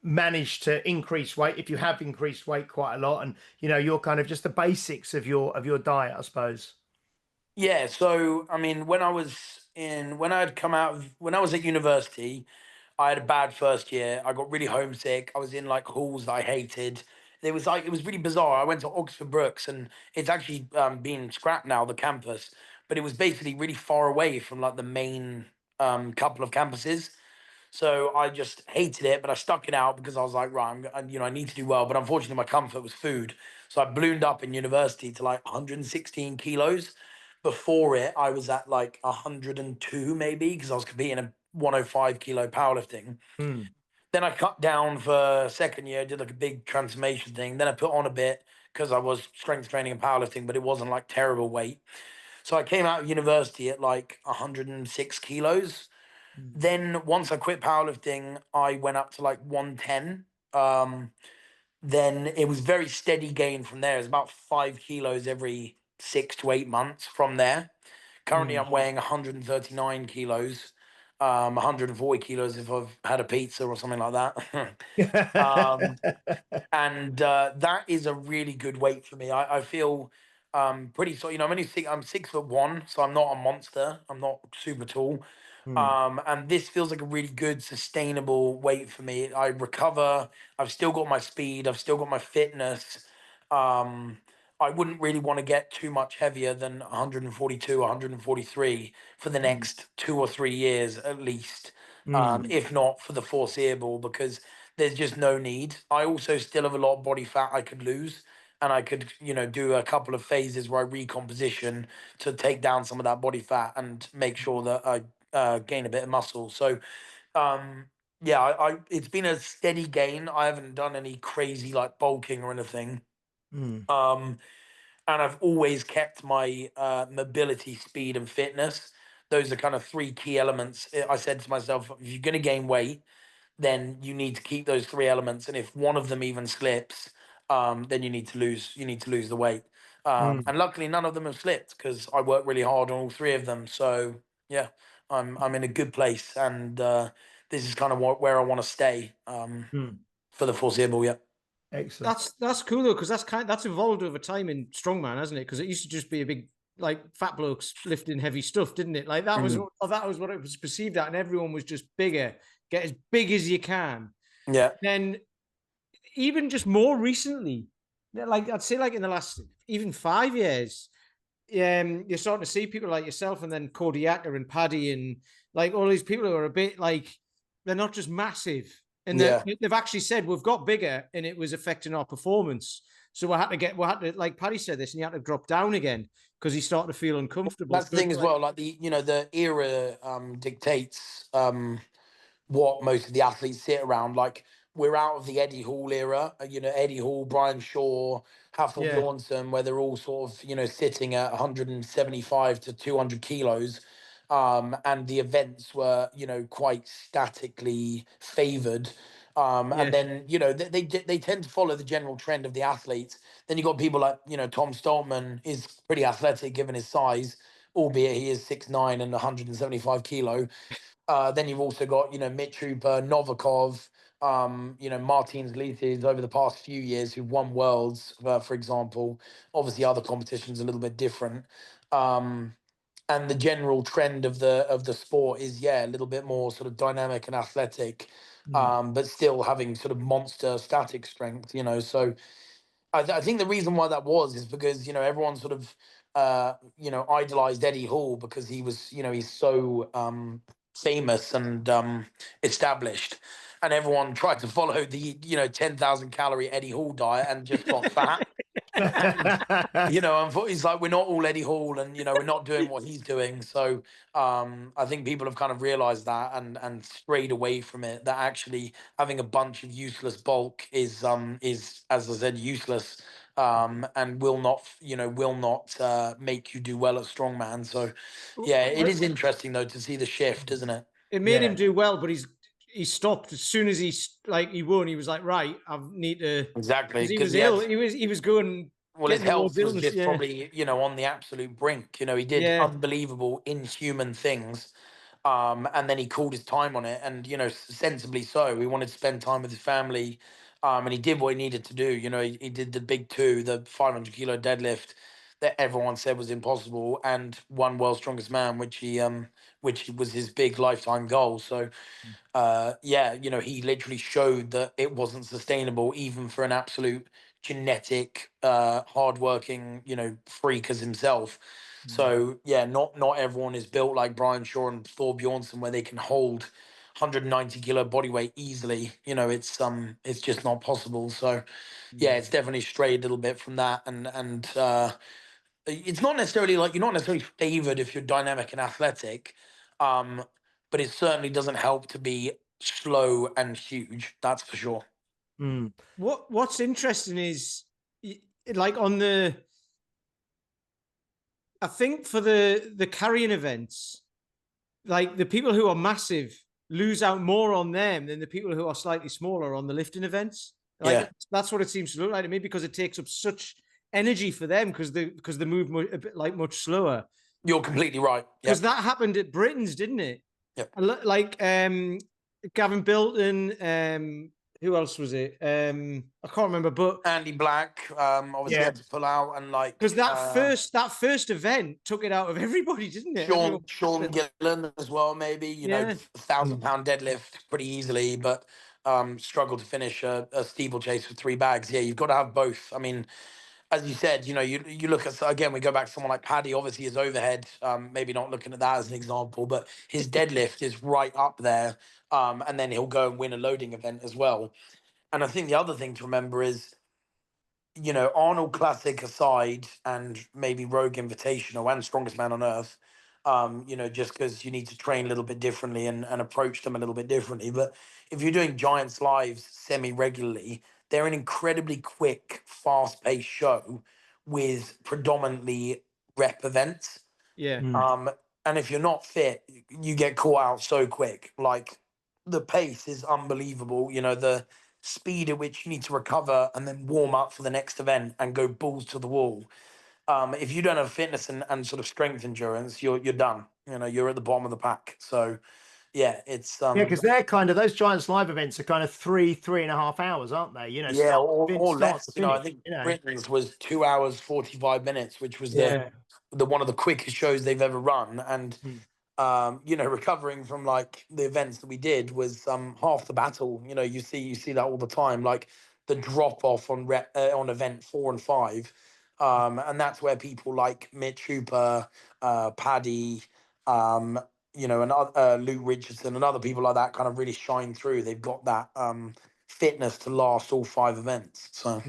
managed to increase weight, if you have increased weight quite a lot, and you know your kind of just the basics of your diet, I suppose. Yeah, so I mean, when I had come out of when I was at university, I had a bad first year. I got really homesick. I was in like halls that I hated. It was really bizarre. I went to Oxford Brookes, and it's actually been scrapped now, the campus, but it was basically really far away from like the main couple of campuses. So I just hated it, but I stuck it out because I was like, right, you know, I need to do well. But unfortunately, my comfort was food. So I ballooned up in university to like 116 kilos. Before it, I was at like 102 maybe because I was competing in 105 kilo powerlifting. Mm. Then I cut down for second year, did like a big transformation thing. Then I put on a bit because I was strength training and powerlifting, but it wasn't like terrible weight. So I came out of university at like 106 kilos. Then once I quit powerlifting, I went up to like 110. Then it was very steady gain from there. It's about 5 kilos every 6 to 8 months from there. Currently, Mm. I'm weighing 139 kilos, 140 kilos if I've had a pizza or something like that. um, and that is a really good weight for me. I feel pretty so. You know, I'm 6'1", so I'm not a monster. I'm not super tall. Mm. And this feels like a really good, sustainable weight for me. I recover. I've still got my speed. I've still got my fitness. Um, I wouldn't really want to get too much heavier than 142, 143 for the Mm. next 2 or 3 years at least, Mm. if not for the foreseeable, because there's just no need. I also still have a lot of body fat I could lose. And I could, you know, do a couple of phases where I recomposition to take down some of that body fat and make sure that I gain a bit of muscle. So, um, yeah, it's been a steady gain. I haven't done any crazy like bulking or anything. Mm. Um, and I've always kept my mobility, speed, and fitness. Those are kind of three key elements. I said to myself, if you're going to gain weight, then you need to keep those three elements. And if one of them even slips, then you need to lose the weight. Mm. And luckily, none of them have slipped because I work really hard on all three of them. So yeah, I'm in a good place, and this is kind of where I want to stay Mm. for the foreseeable. Yeah. Excellent. That's cool though, because that's evolved over time in strongman, hasn't it? Because it used to just be a big like fat blokes lifting heavy stuff, didn't it? Like that was Mhm. that was what it was perceived at, and everyone was just bigger, get as big as you can. Yeah. Then even just more recently, like I'd say, like in the last even 5 years, you're starting to see people like yourself, and then Kodiaka and Paddy, and like all these people who are a bit like they're not just massive, and Yeah. they've actually said we've got bigger, and it was affecting our performance. So we had to, like Paddy said this, and he had to drop down again because he started to feel uncomfortable. That's the thing as well. Like the era dictates what most of the athletes sit around. Like we're out of the Eddie Hall era, Eddie Hall, Brian Shaw, Hathel Yeah, Bjornsson, where they're all sort of, sitting at 175 to 200 kilos. And the events were, quite statically favored. yeah, And then, they tend to follow the general trend of the athletes. Then you got people like, Tom Stoltman is pretty athletic given his size, albeit he is 6'9" and 175 kilo. Then you've also got, Mitch Hooper, Novikov, Martins Litis over the past few years who've won worlds, for example. Obviously, other competitions are a little bit different. And the general trend of the sport is, yeah, a little bit more sort of dynamic and athletic, but still having sort of monster static strength, So I think the reason why that was is because, everyone sort of, idolized Eddie Hall because he was, he's so famous and established. And everyone tried to follow the, 10,000 calorie Eddie Hall diet and just got fat. You know, he's like, we're not all Eddie Hall, and you know, we're not doing what he's doing. So I think people have kind of realized that and strayed away from it. That actually having a bunch of useless bulk is as I said, useless, and will not make you do well at strongman. So yeah, it is interesting though to see the shift, isn't it? It made him do well, but he stopped as soon as he won. He was like, right, I need to, Exactly, because he was because ill. He was going. well, his health was illness, just probably, you know, on the absolute brink. You know, he did unbelievable, inhuman things. And then he called his time on it, and you know, sensibly so. He wanted to spend time with his family, and he did what he needed to do. You know, he did the big two, the 500 kilo deadlift that everyone said was impossible, and one world's strongest man, which was his big lifetime goal. So, yeah, you know, he literally showed that it wasn't sustainable, even for an absolute genetic, hardworking, you know, freak as himself. So yeah, not everyone is built like Brian Shaw and Thor Bjornsson, where they can hold 190 kilo body weight easily. You know, it's just not possible. So yeah, it's definitely strayed a little bit from that, and it's not necessarily like you're not necessarily favored if you're dynamic and athletic, but it certainly doesn't help to be slow and huge. That's for sure. What's interesting is like on the, I think for the carrying events, like the people who are massive lose out more on them than the people who are slightly smaller on the lifting events. Like that's what it seems to look like to me, because it takes up such energy for them because they move a bit like much slower. You're completely right. Because that happened at Britain's, didn't it? Yep. Like Gavin Bilton, who else was it? I can't remember, but Andy Black obviously had to pull out, and like because that first event took it out of everybody, didn't it? Sean Gillen as well, maybe, you know, 1,000-pound deadlift pretty easily, but struggled to finish a steeplechase with 3 bags. Yeah, you've got to have both. I mean, as you said, you know, you look at, again, we go back to someone like Paddy, obviously his overhead, maybe not looking at that as an example, but his deadlift is right up there. And then he'll go and win a loading event as well. And I think the other thing to remember is, you know, Arnold Classic aside, and maybe Rogue Invitational and Strongest Man on Earth, you know, just because you need to train a little bit differently and approach them a little bit differently. But if you're doing Giants Lives semi-regularly, they're an incredibly quick, fast-paced show with predominantly rep events. Yeah. And if you're not fit, you get caught out so quick. Like, the pace is unbelievable. You know, the speed at which you need to recover and then warm up for the next event and go balls to the wall. If you don't have fitness and sort of strength endurance, you're done. You know, you're at the bottom of the pack. So yeah, it's because they're kind of, those Giants Live events are kind of 3.5 hours, aren't they? You know, yeah, or less. finish, you know, I think Britain's was 2 hours 45 minutes, which was the one of the quickest shows they've ever run. And you know, recovering from like the events that we did was half the battle. You know, you see that all the time, like the drop off on on event 4 and 5, and that's where people like Mitch Hooper, Paddy, you know, and Luke Richardson and other people like that kind of really shine through. They've got that fitness to last all 5 events. So.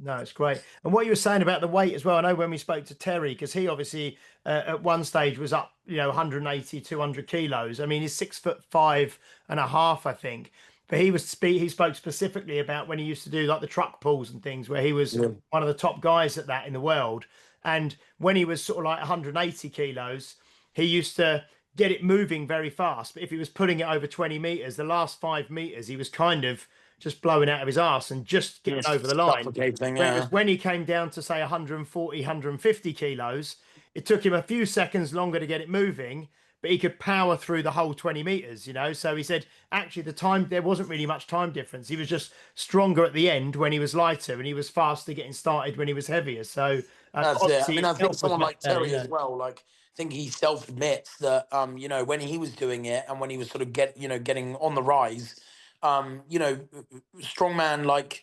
No, it's great. And what you were saying about the weight as well, I know when we spoke to Terry, because he obviously at one stage was up, you know, 180, 200 kilos. I mean, he's 6'5.5", I think. But he spoke specifically about when he used to do like the truck pulls and things, where he was one of the top guys at that in the world. And when he was sort of like 180 kilos, he used to get it moving very fast. But if he was putting it over 20 meters, the last 5 meters, he was kind of just blowing out of his arse and just getting over the line. Whereas when he came down to say 140, 150 kilos, it took him a few seconds longer to get it moving, but he could power through the whole 20 meters, you know? So he said, actually there wasn't really much time difference. He was just stronger at the end when he was lighter, and he was faster getting started when he was heavier. So that's it. I mean, I think someone like Terry as well, like, I think he self admits that, you know, when he was doing it and when he was sort of getting on the rise, you know, strongman, like,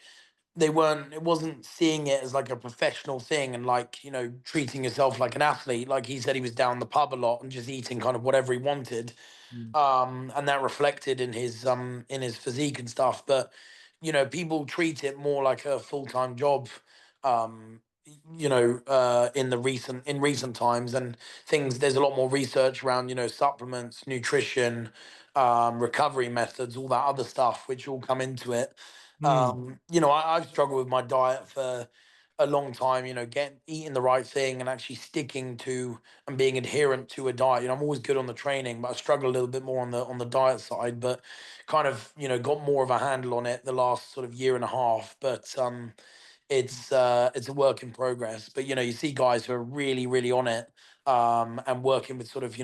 it wasn't seeing it as like a professional thing and like, you know, treating yourself like an athlete. Like he said, he was down the pub a lot and just eating kind of whatever he wanted. And that reflected in his physique and stuff. But, you know, people treat it more like a full-time job. in recent times, and things. There's a lot more research around, supplements, nutrition, recovery methods, all that other stuff, which all come into it. I've struggled with my diet for a long time, eating the right thing and actually sticking to and being adherent to a diet. I'm always good on the training, but I struggle a little bit more on the diet side, but kind of, got more of a handle on it the last sort of year and a half. But it's a work in progress. But you see guys who are really, really on it, and working with sort of,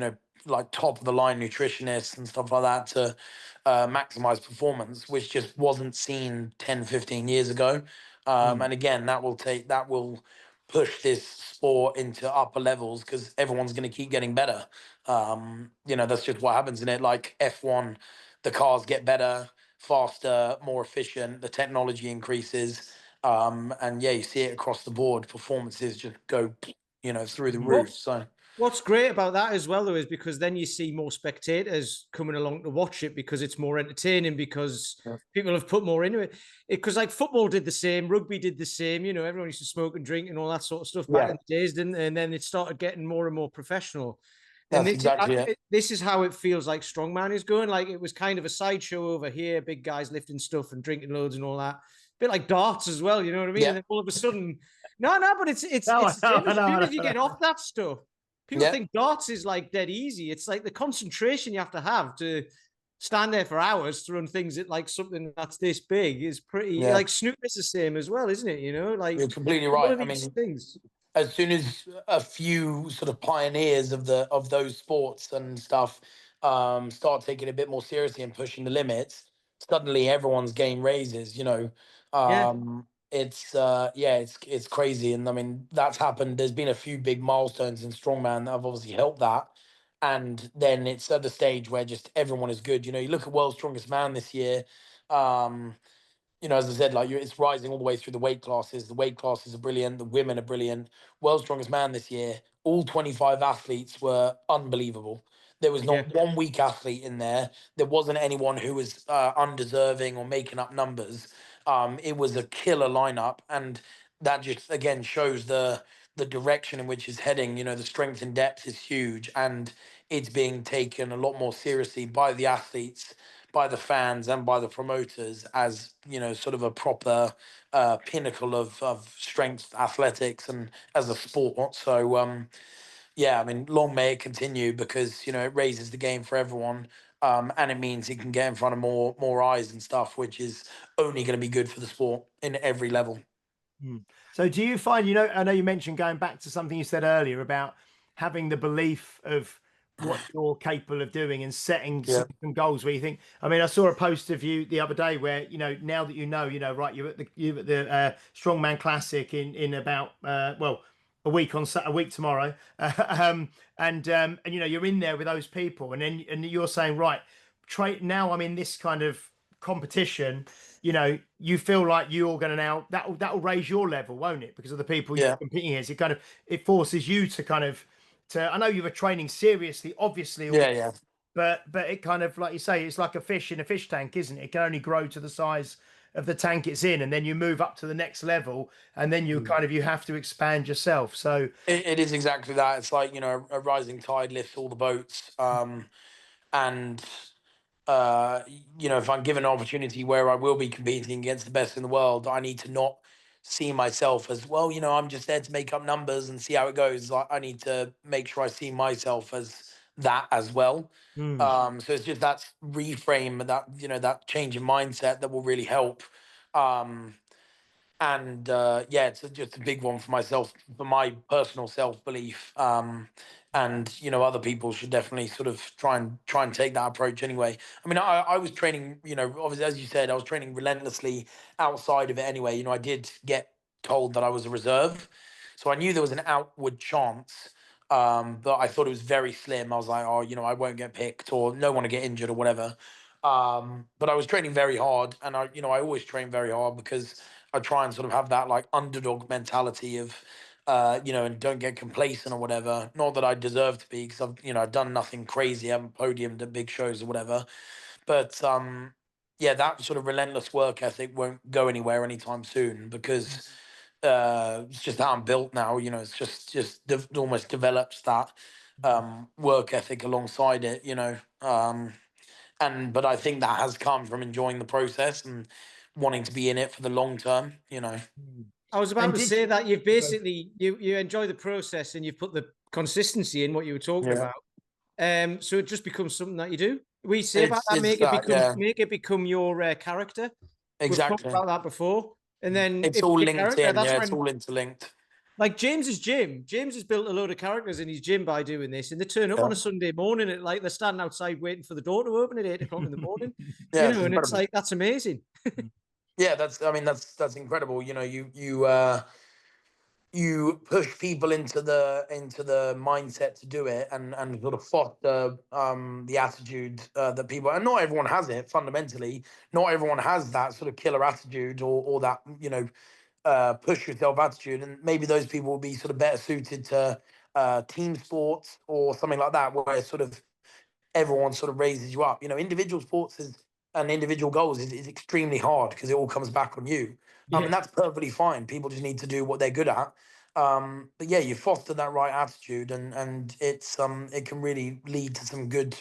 like top of the line nutritionists and stuff like that to maximize performance, which just wasn't seen 10, 15 years ago. And again, that will push this sport into upper levels because everyone's going to keep getting better. That's just what happens in it. Like F1, the cars get better, faster, more efficient, the technology increases. And yeah, you see it across the board. Performances just go, through the roof. So what's great about that as well, though, is because then you see more spectators coming along to watch it because it's more entertaining, because people have put more into it. Because like football did the same, rugby did the same. Everyone used to smoke and drink and all that sort of stuff back in the days, didn't they? And then it started getting more and more professional. And that's exactly it. This is how it feels like Strongman is going. Like it was kind of a sideshow over here, big guys lifting stuff and drinking loads and all that. A bit like darts as well, you know what I mean? And then all of a sudden, but it's the same as soon as you get off that stuff. People think darts is like dead easy. It's like the concentration you have to stand there for hours to run things at like something that's this big is pretty like snooker's the same as well, isn't it? Like you're completely right. I mean, things. As soon as a few sort of pioneers of those sports and stuff start taking it a bit more seriously and pushing the limits, suddenly everyone's game raises. It's crazy, and I mean that's happened. There's been a few big milestones in strongman that have obviously helped that, and then it's at the stage where just everyone is good. You look at World's Strongest Man this year. As I said, like it's rising all the way through the weight classes. The weight classes are brilliant. The women are brilliant. World's Strongest Man this year, all 25 athletes were unbelievable. There was not one weak athlete in there. There wasn't anyone who was undeserving or making up numbers. It was a killer lineup, and that just again shows the direction in which it's heading. The strength and depth is huge, and it's being taken a lot more seriously by the athletes, by the fans, and by the promoters as sort of a proper pinnacle of strength athletics and as a sport. So I mean, long may it continue because it raises the game for everyone, and it means it can get in front of more eyes and stuff, which is only going to be good for the sport in every level. So do you find, I know you mentioned going back to something you said earlier about having the belief of what you're capable of doing and setting some goals where you think, I mean, I saw a post of you the other day where, now that right, you're at the Strongman Classic in about, a week tomorrow. And you're in there with those people and you're saying, right, now I'm in this kind of competition, you feel like you're going to now that'll raise your level, won't it? Because of the people you're competing against. It forces you to kind of I know you were training seriously, obviously. But it kind of, like you say, it's like a fish in a fish tank, isn't it? It can only grow to the size of the tank it's in, and then you move up to the next level, and then you you have to expand yourself. So it is exactly that. It's like a rising tide lifts all the boats, and if I'm given an opportunity where I will be competing against the best in the world, I need to not see myself as, well, I'm just there to make up numbers and see how it goes. I need to make sure I see myself as that as well. So it's just that reframe, that change in mindset that will really help. And it's just a big one for myself, for my personal self-belief. And other people should definitely sort of try and take that approach anyway. I mean, I was training, obviously, as you said, I was training relentlessly outside of it anyway. I did get told that I was a reserve, so I knew there was an outward chance, but I thought it was very slim. I was like, oh, I won't get picked, or no one to get injured or whatever. But I was training very hard, and I always train very hard because I try and sort of have that like underdog mentality of, and don't get complacent or whatever. Not that I deserve to be, because I've done nothing crazy. I haven't podiumed at big shows or whatever. But that sort of relentless work ethic won't go anywhere anytime soon, because it's just how I'm built now. You know, it's just almost develops that work ethic alongside it. You know, but I think that has come from enjoying the process and wanting to be in it for the long term. You know. I was about to say that you've basically you enjoy the process and you've put the consistency in what you were talking about. So it just becomes something that you do. We say about that, make it become your character. Exactly. We've talked about that before. And then it's all linked in. It's all interlinked. Like James's gym. James has built a load of characters in his gym by doing this, and they turn up on a Sunday morning at they're standing outside waiting for the door to open at 8 o'clock in the morning. Yeah, you know, and it's like that's amazing. Yeah, that's incredible. You know, you push people into the mindset to do it and sort of foster the attitude that people, and not everyone has it fundamentally. Not everyone has that sort of killer attitude or that, you know, push yourself attitude, and maybe those people will be sort of better suited to team sports or something like that, where sort of everyone sort of raises you up. You know, individual sports and individual goals is extremely hard because it all comes back on you. And that's perfectly fine. People just need to do what they're good at. But yeah, you foster that right attitude, and it's it can really lead to some good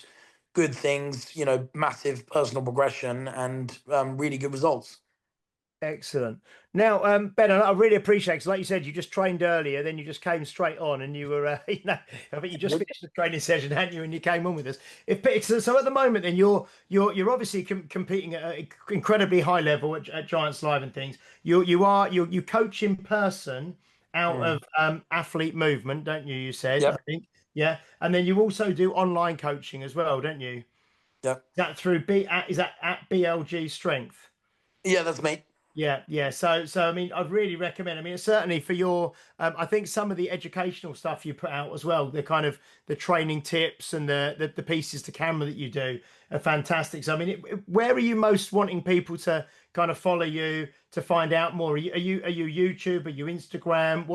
things. You know, massive personal progression and really good results. Excellent. Now, Ben, I really appreciate it, because like you said, you just trained earlier, then you just came straight on, and you were, you know, I think you just finished the training session, hadn't you? And you came on with us. So at the moment, then you're obviously competing at an incredibly high level at Giants Live and things. You coach in person out of Athlete Movement, don't you? You said, I think, yeah, and then you also do online coaching as well, don't you? Yeah. Is that through is that at BLG Strength? Yeah, that's me. Yeah. So I mean, I'd really recommend. I mean, certainly for your, I think some of the educational stuff you put out as well, the kind of the training tips and the pieces to camera that you do are fantastic. So I mean, where are you most wanting people to kind of follow you to find out more? Are you YouTube? Are you Instagram?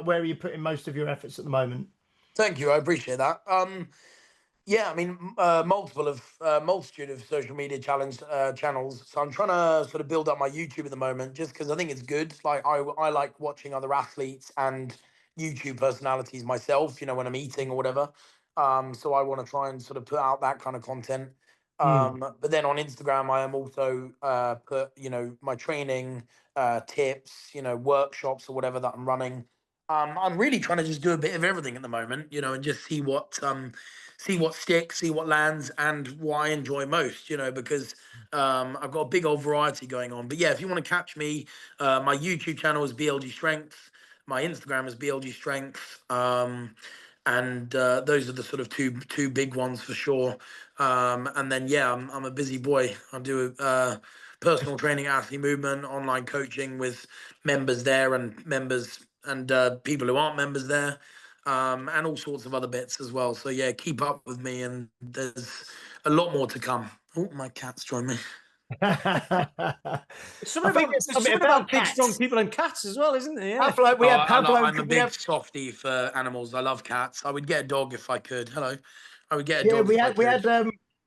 Where are you putting most of your efforts at the moment? Thank you, I appreciate that. Yeah, I mean, multitude of social media channels. So I'm trying to sort of build up my YouTube at the moment, just because I think it's good. Like I like watching other athletes and YouTube personalities myself. You know, when I'm eating or whatever. So I want to try and sort of put out that kind of content. But then on Instagram, I am also put, you know, my training tips, you know, workshops or whatever that I'm running. I'm really trying to just do a bit of everything at the moment, you know, and just see what sticks, see what lands, and what I enjoy most, you know, because I've got a big old variety going on. But yeah, if you want to catch me, my YouTube channel is BLG Strength, my Instagram is BLG Strength, and those are the sort of two big ones for sure. And then yeah, I'm a busy boy. I do personal training, athlete movement, online coaching with members there and people who aren't members there, and all sorts of other bits as well. So yeah, keep up with me, and there's a lot more to come. Oh, my cat's joined me. Something about big, strong people and cats as well, isn't there? Yeah. I'm a big softie for animals. I love cats. I would get a dog if I could. Hello. I would get a dog. We had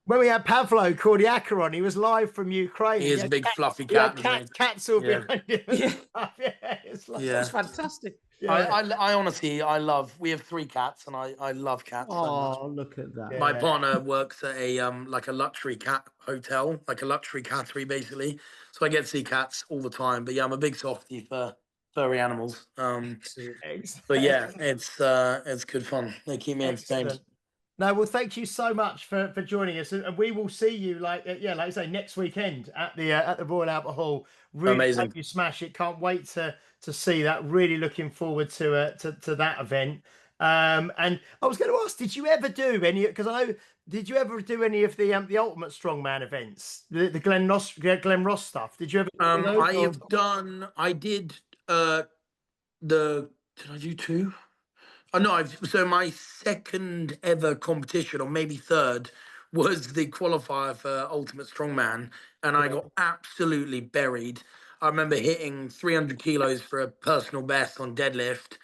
when we had Pavlo Kordiaka on, he was live from Ukraine. He is a big fluffy cat. Cats all behind him. That's fantastic. Yeah. I honestly, we have 3 cats, and I love cats so much. Oh, look at that. My partner works at a like a luxury cat hotel, like a luxury cattery basically. So I get to see cats all the time. But yeah, I'm a big softie for furry animals. But yeah, it's good fun. They keep me entertained. No, well, thank you so much for joining us, and we will see you like I say, next weekend at the Royal Albert Hall. Really amazing. Hope you smash it. Can't wait to see that. Really looking forward to that event. And I was going to ask, did you ever do any? Because I know, did you ever do any of the Ultimate Strongman events, the Glenn Ross stuff? Did you ever? I did. Did I do 2? Oh, no, so my second ever competition, or maybe third, was the qualifier for Ultimate Strongman, and I got absolutely buried. I remember hitting 300 kilos for a personal best on deadlift.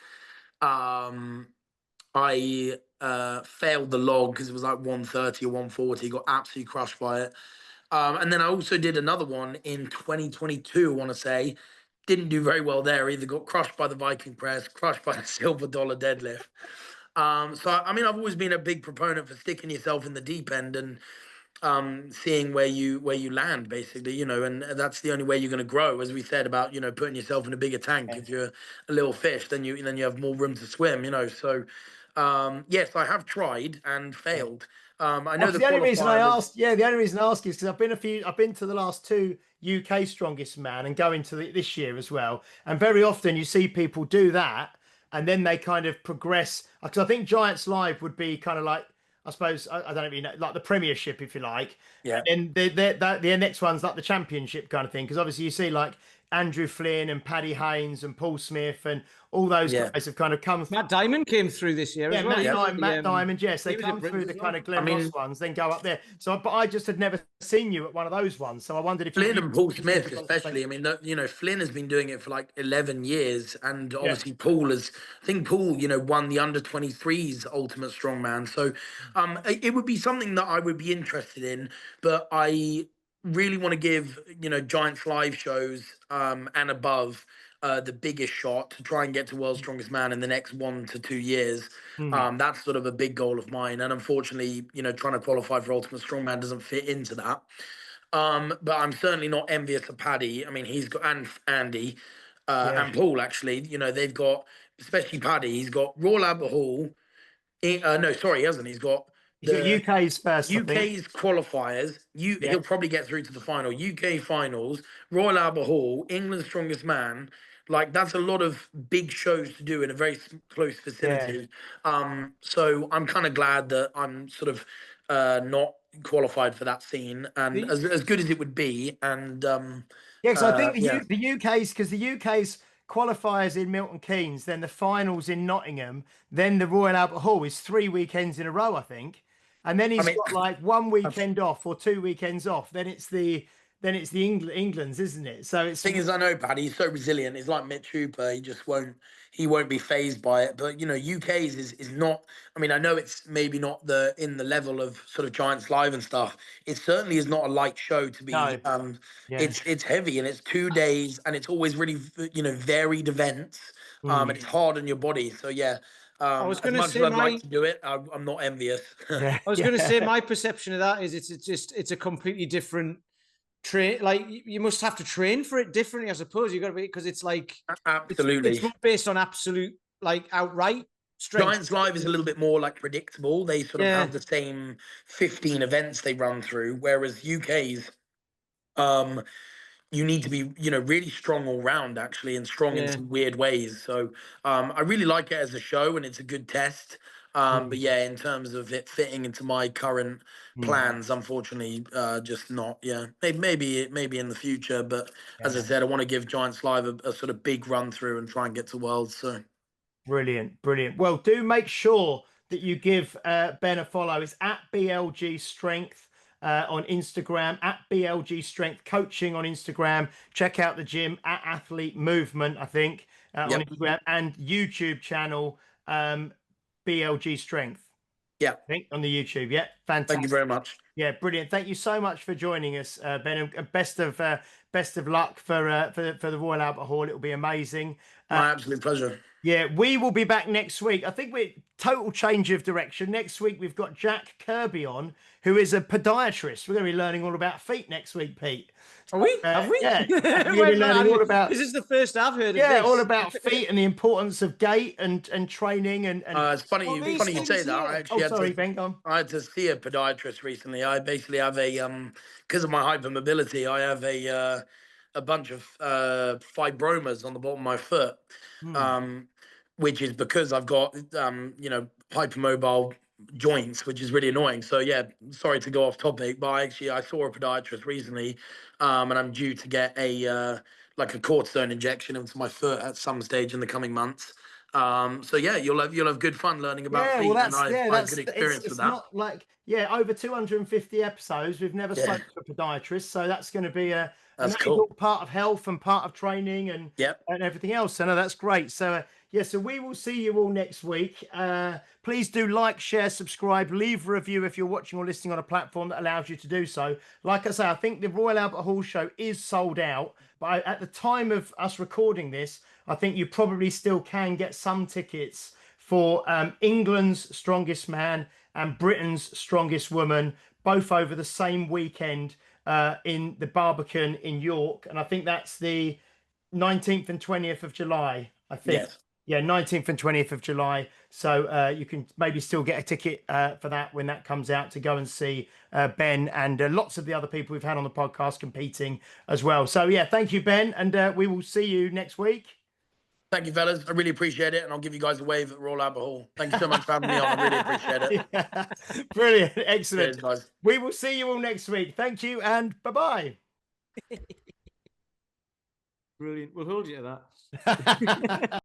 I failed the log because it was like 130 or 140, got absolutely crushed by it. And then I also did another one in 2022, I want to say, didn't do very well there either. Got crushed by the Viking press, crushed by the silver dollar deadlift. So I mean, I've always been a big proponent for sticking yourself in the deep end and seeing where you land, basically, you know, and that's the only way you're going to grow. As we said about, you know, putting yourself in a bigger tank. If you're a little fish, then you have more room to swim, you know. So yes, I have tried and failed. I know the only reason I asked, was... the only reason I ask is because I've been to the last 2 UK Strongest Man and going to this year as well. And very often you see people do that and then they kind of progress. Because I think Giants Live would be kind of like, I suppose, I don't know if you know, like the Premiership, if you like. Yeah. And the next one's like the Championship kind of thing. Because obviously you see like Andrew Flynn and Paddy Haynes and Paul Smith and all those guys have kind of come. Matt Diamond came through this year as well. Matt Diamond, yes. They come through the kind of Glen Ross ones, then go up there. So, but I just had never seen you at one of those ones. So I wondered if Flynn and Paul Smith, especially. I mean, you know, Flynn has been doing it for like 11 years. And obviously Paul I think Paul, you know, won the under-23s Ultimate Strongman. So it would be something that I would be interested in. But I really want to give, you know, Giants Live shows and above the biggest shot to try and get to World's Strongest Man in the next 1 to 2 years. That's sort of a big goal of mine. And unfortunately, you know, trying to qualify for Ultimate Strongman doesn't fit into that. But I'm certainly not envious of Paddy. I mean, he's got, and Andy and Paul, actually, you know, they've got, especially Paddy, he's got Royal Albert Hall. No, sorry, he hasn't. He's got UK's first. UK's qualifiers. He'll probably get through to the final. UK finals, Royal Albert Hall, England's Strongest Man. Like, that's a lot of big shows to do in a very close vicinity. So I'm kind of glad that I'm sort of not qualified for that scene, and as good as it would be. And so I think the UK's, because the UK's qualifiers in Milton Keynes, then the finals in Nottingham, then the Royal Albert Hall is 3 weekends in a row, I think. And then he's got like 1 weekend off or 2 weekends off. Then it's the England's, isn't it? So it's the thing is, I know Paddy, he's so resilient. He's like Mitch Hooper. He won't be phased by it. But you know, UK's is not. I mean, I know it's maybe not in the level of sort of Giants Live and stuff. It certainly is not a light show to be. No. It's heavy and it's 2 days and it's always really, you know, varied events. And it's hard on your body. So yeah. I was going to say, I'd like to do it, I'm not envious. I was going to say, my perception of that is it's a completely different train. Like, you must have to train for it differently, I suppose. You got to be, because it's like absolutely it's not based on absolute, like, outright strength. Giants Live is a little bit more like predictable. They sort of have the same 15 events they run through, whereas UK's you need to be, you know, really strong all round, actually, and strong in some weird ways. So I really like it as a show, and it's a good test. But yeah, in terms of it fitting into my current plans, unfortunately, just not. Yeah, maybe in the future. But as I said, I want to give Giants Live a sort of big run through and try and get to Worlds. So brilliant. Well, do make sure that you give Ben a follow. It's at BLG Strength. On Instagram, at BLG Strength Coaching on Instagram. Check out the gym at Athlete Movement, I think, on Instagram, and YouTube channel BLG Strength. Yeah, I think on the YouTube. Yeah, fantastic. Thank you very much. Yeah, brilliant. Thank you so much for joining us, Ben. And best of luck for the Royal Albert Hall. It will be amazing. My absolute pleasure. Yeah, we will be back next week. I think we're total change of direction. Next week, we've got Jack Kirby on, who is a podiatrist. We're going to be learning all about feet next week, Pete. Are we? Have we? Yeah. We're learning all about. This is the first I've heard of this. this. All about feet and the importance of gait and training and. It's funny you say that. I actually Ben, go on. I had to see a podiatrist recently. I basically have because of my hypermobility, I have a bunch of fibromas on the bottom of my foot. Which is because I've got, you know, hypermobile joints, which is really annoying. So yeah, sorry to go off topic, but I saw a podiatrist recently, and I'm due to get a cortisone injection into my foot at some stage in the coming months. So yeah, you'll have good fun learning about feet. Well, that's, and I had good experience with that. Not like over 250 episodes. We've never spoken to a podiatrist, so that's going to be that's cool. Part of health and part of training and everything else. So no, that's great. So Yeah, so we will see you all next week. Please do like, share, subscribe, leave a review if you're watching or listening on a platform that allows you to do so. Like I say, I think the Royal Albert Hall show is sold out, but at the time of us recording this, I think you probably still can get some tickets for England's Strongest Man and Britain's Strongest Woman, both over the same weekend in the Barbican in York. And I think that's the 19th and 20th of July, I think. Yes. Yeah, 19th and 20th of July. So you can maybe still get a ticket for that when that comes out to go and see Ben and lots of the other people we've had on the podcast competing as well. So yeah, thank you, Ben. And we will see you next week. Thank you, fellas. I really appreciate it. And I'll give you guys a wave at Royal Albert Hall. Thank you so much for having me on. I really appreciate it. Yeah. Brilliant. Excellent. Cheers, guys. We will see you all next week. Thank you and bye-bye. Brilliant. We'll hold you to that.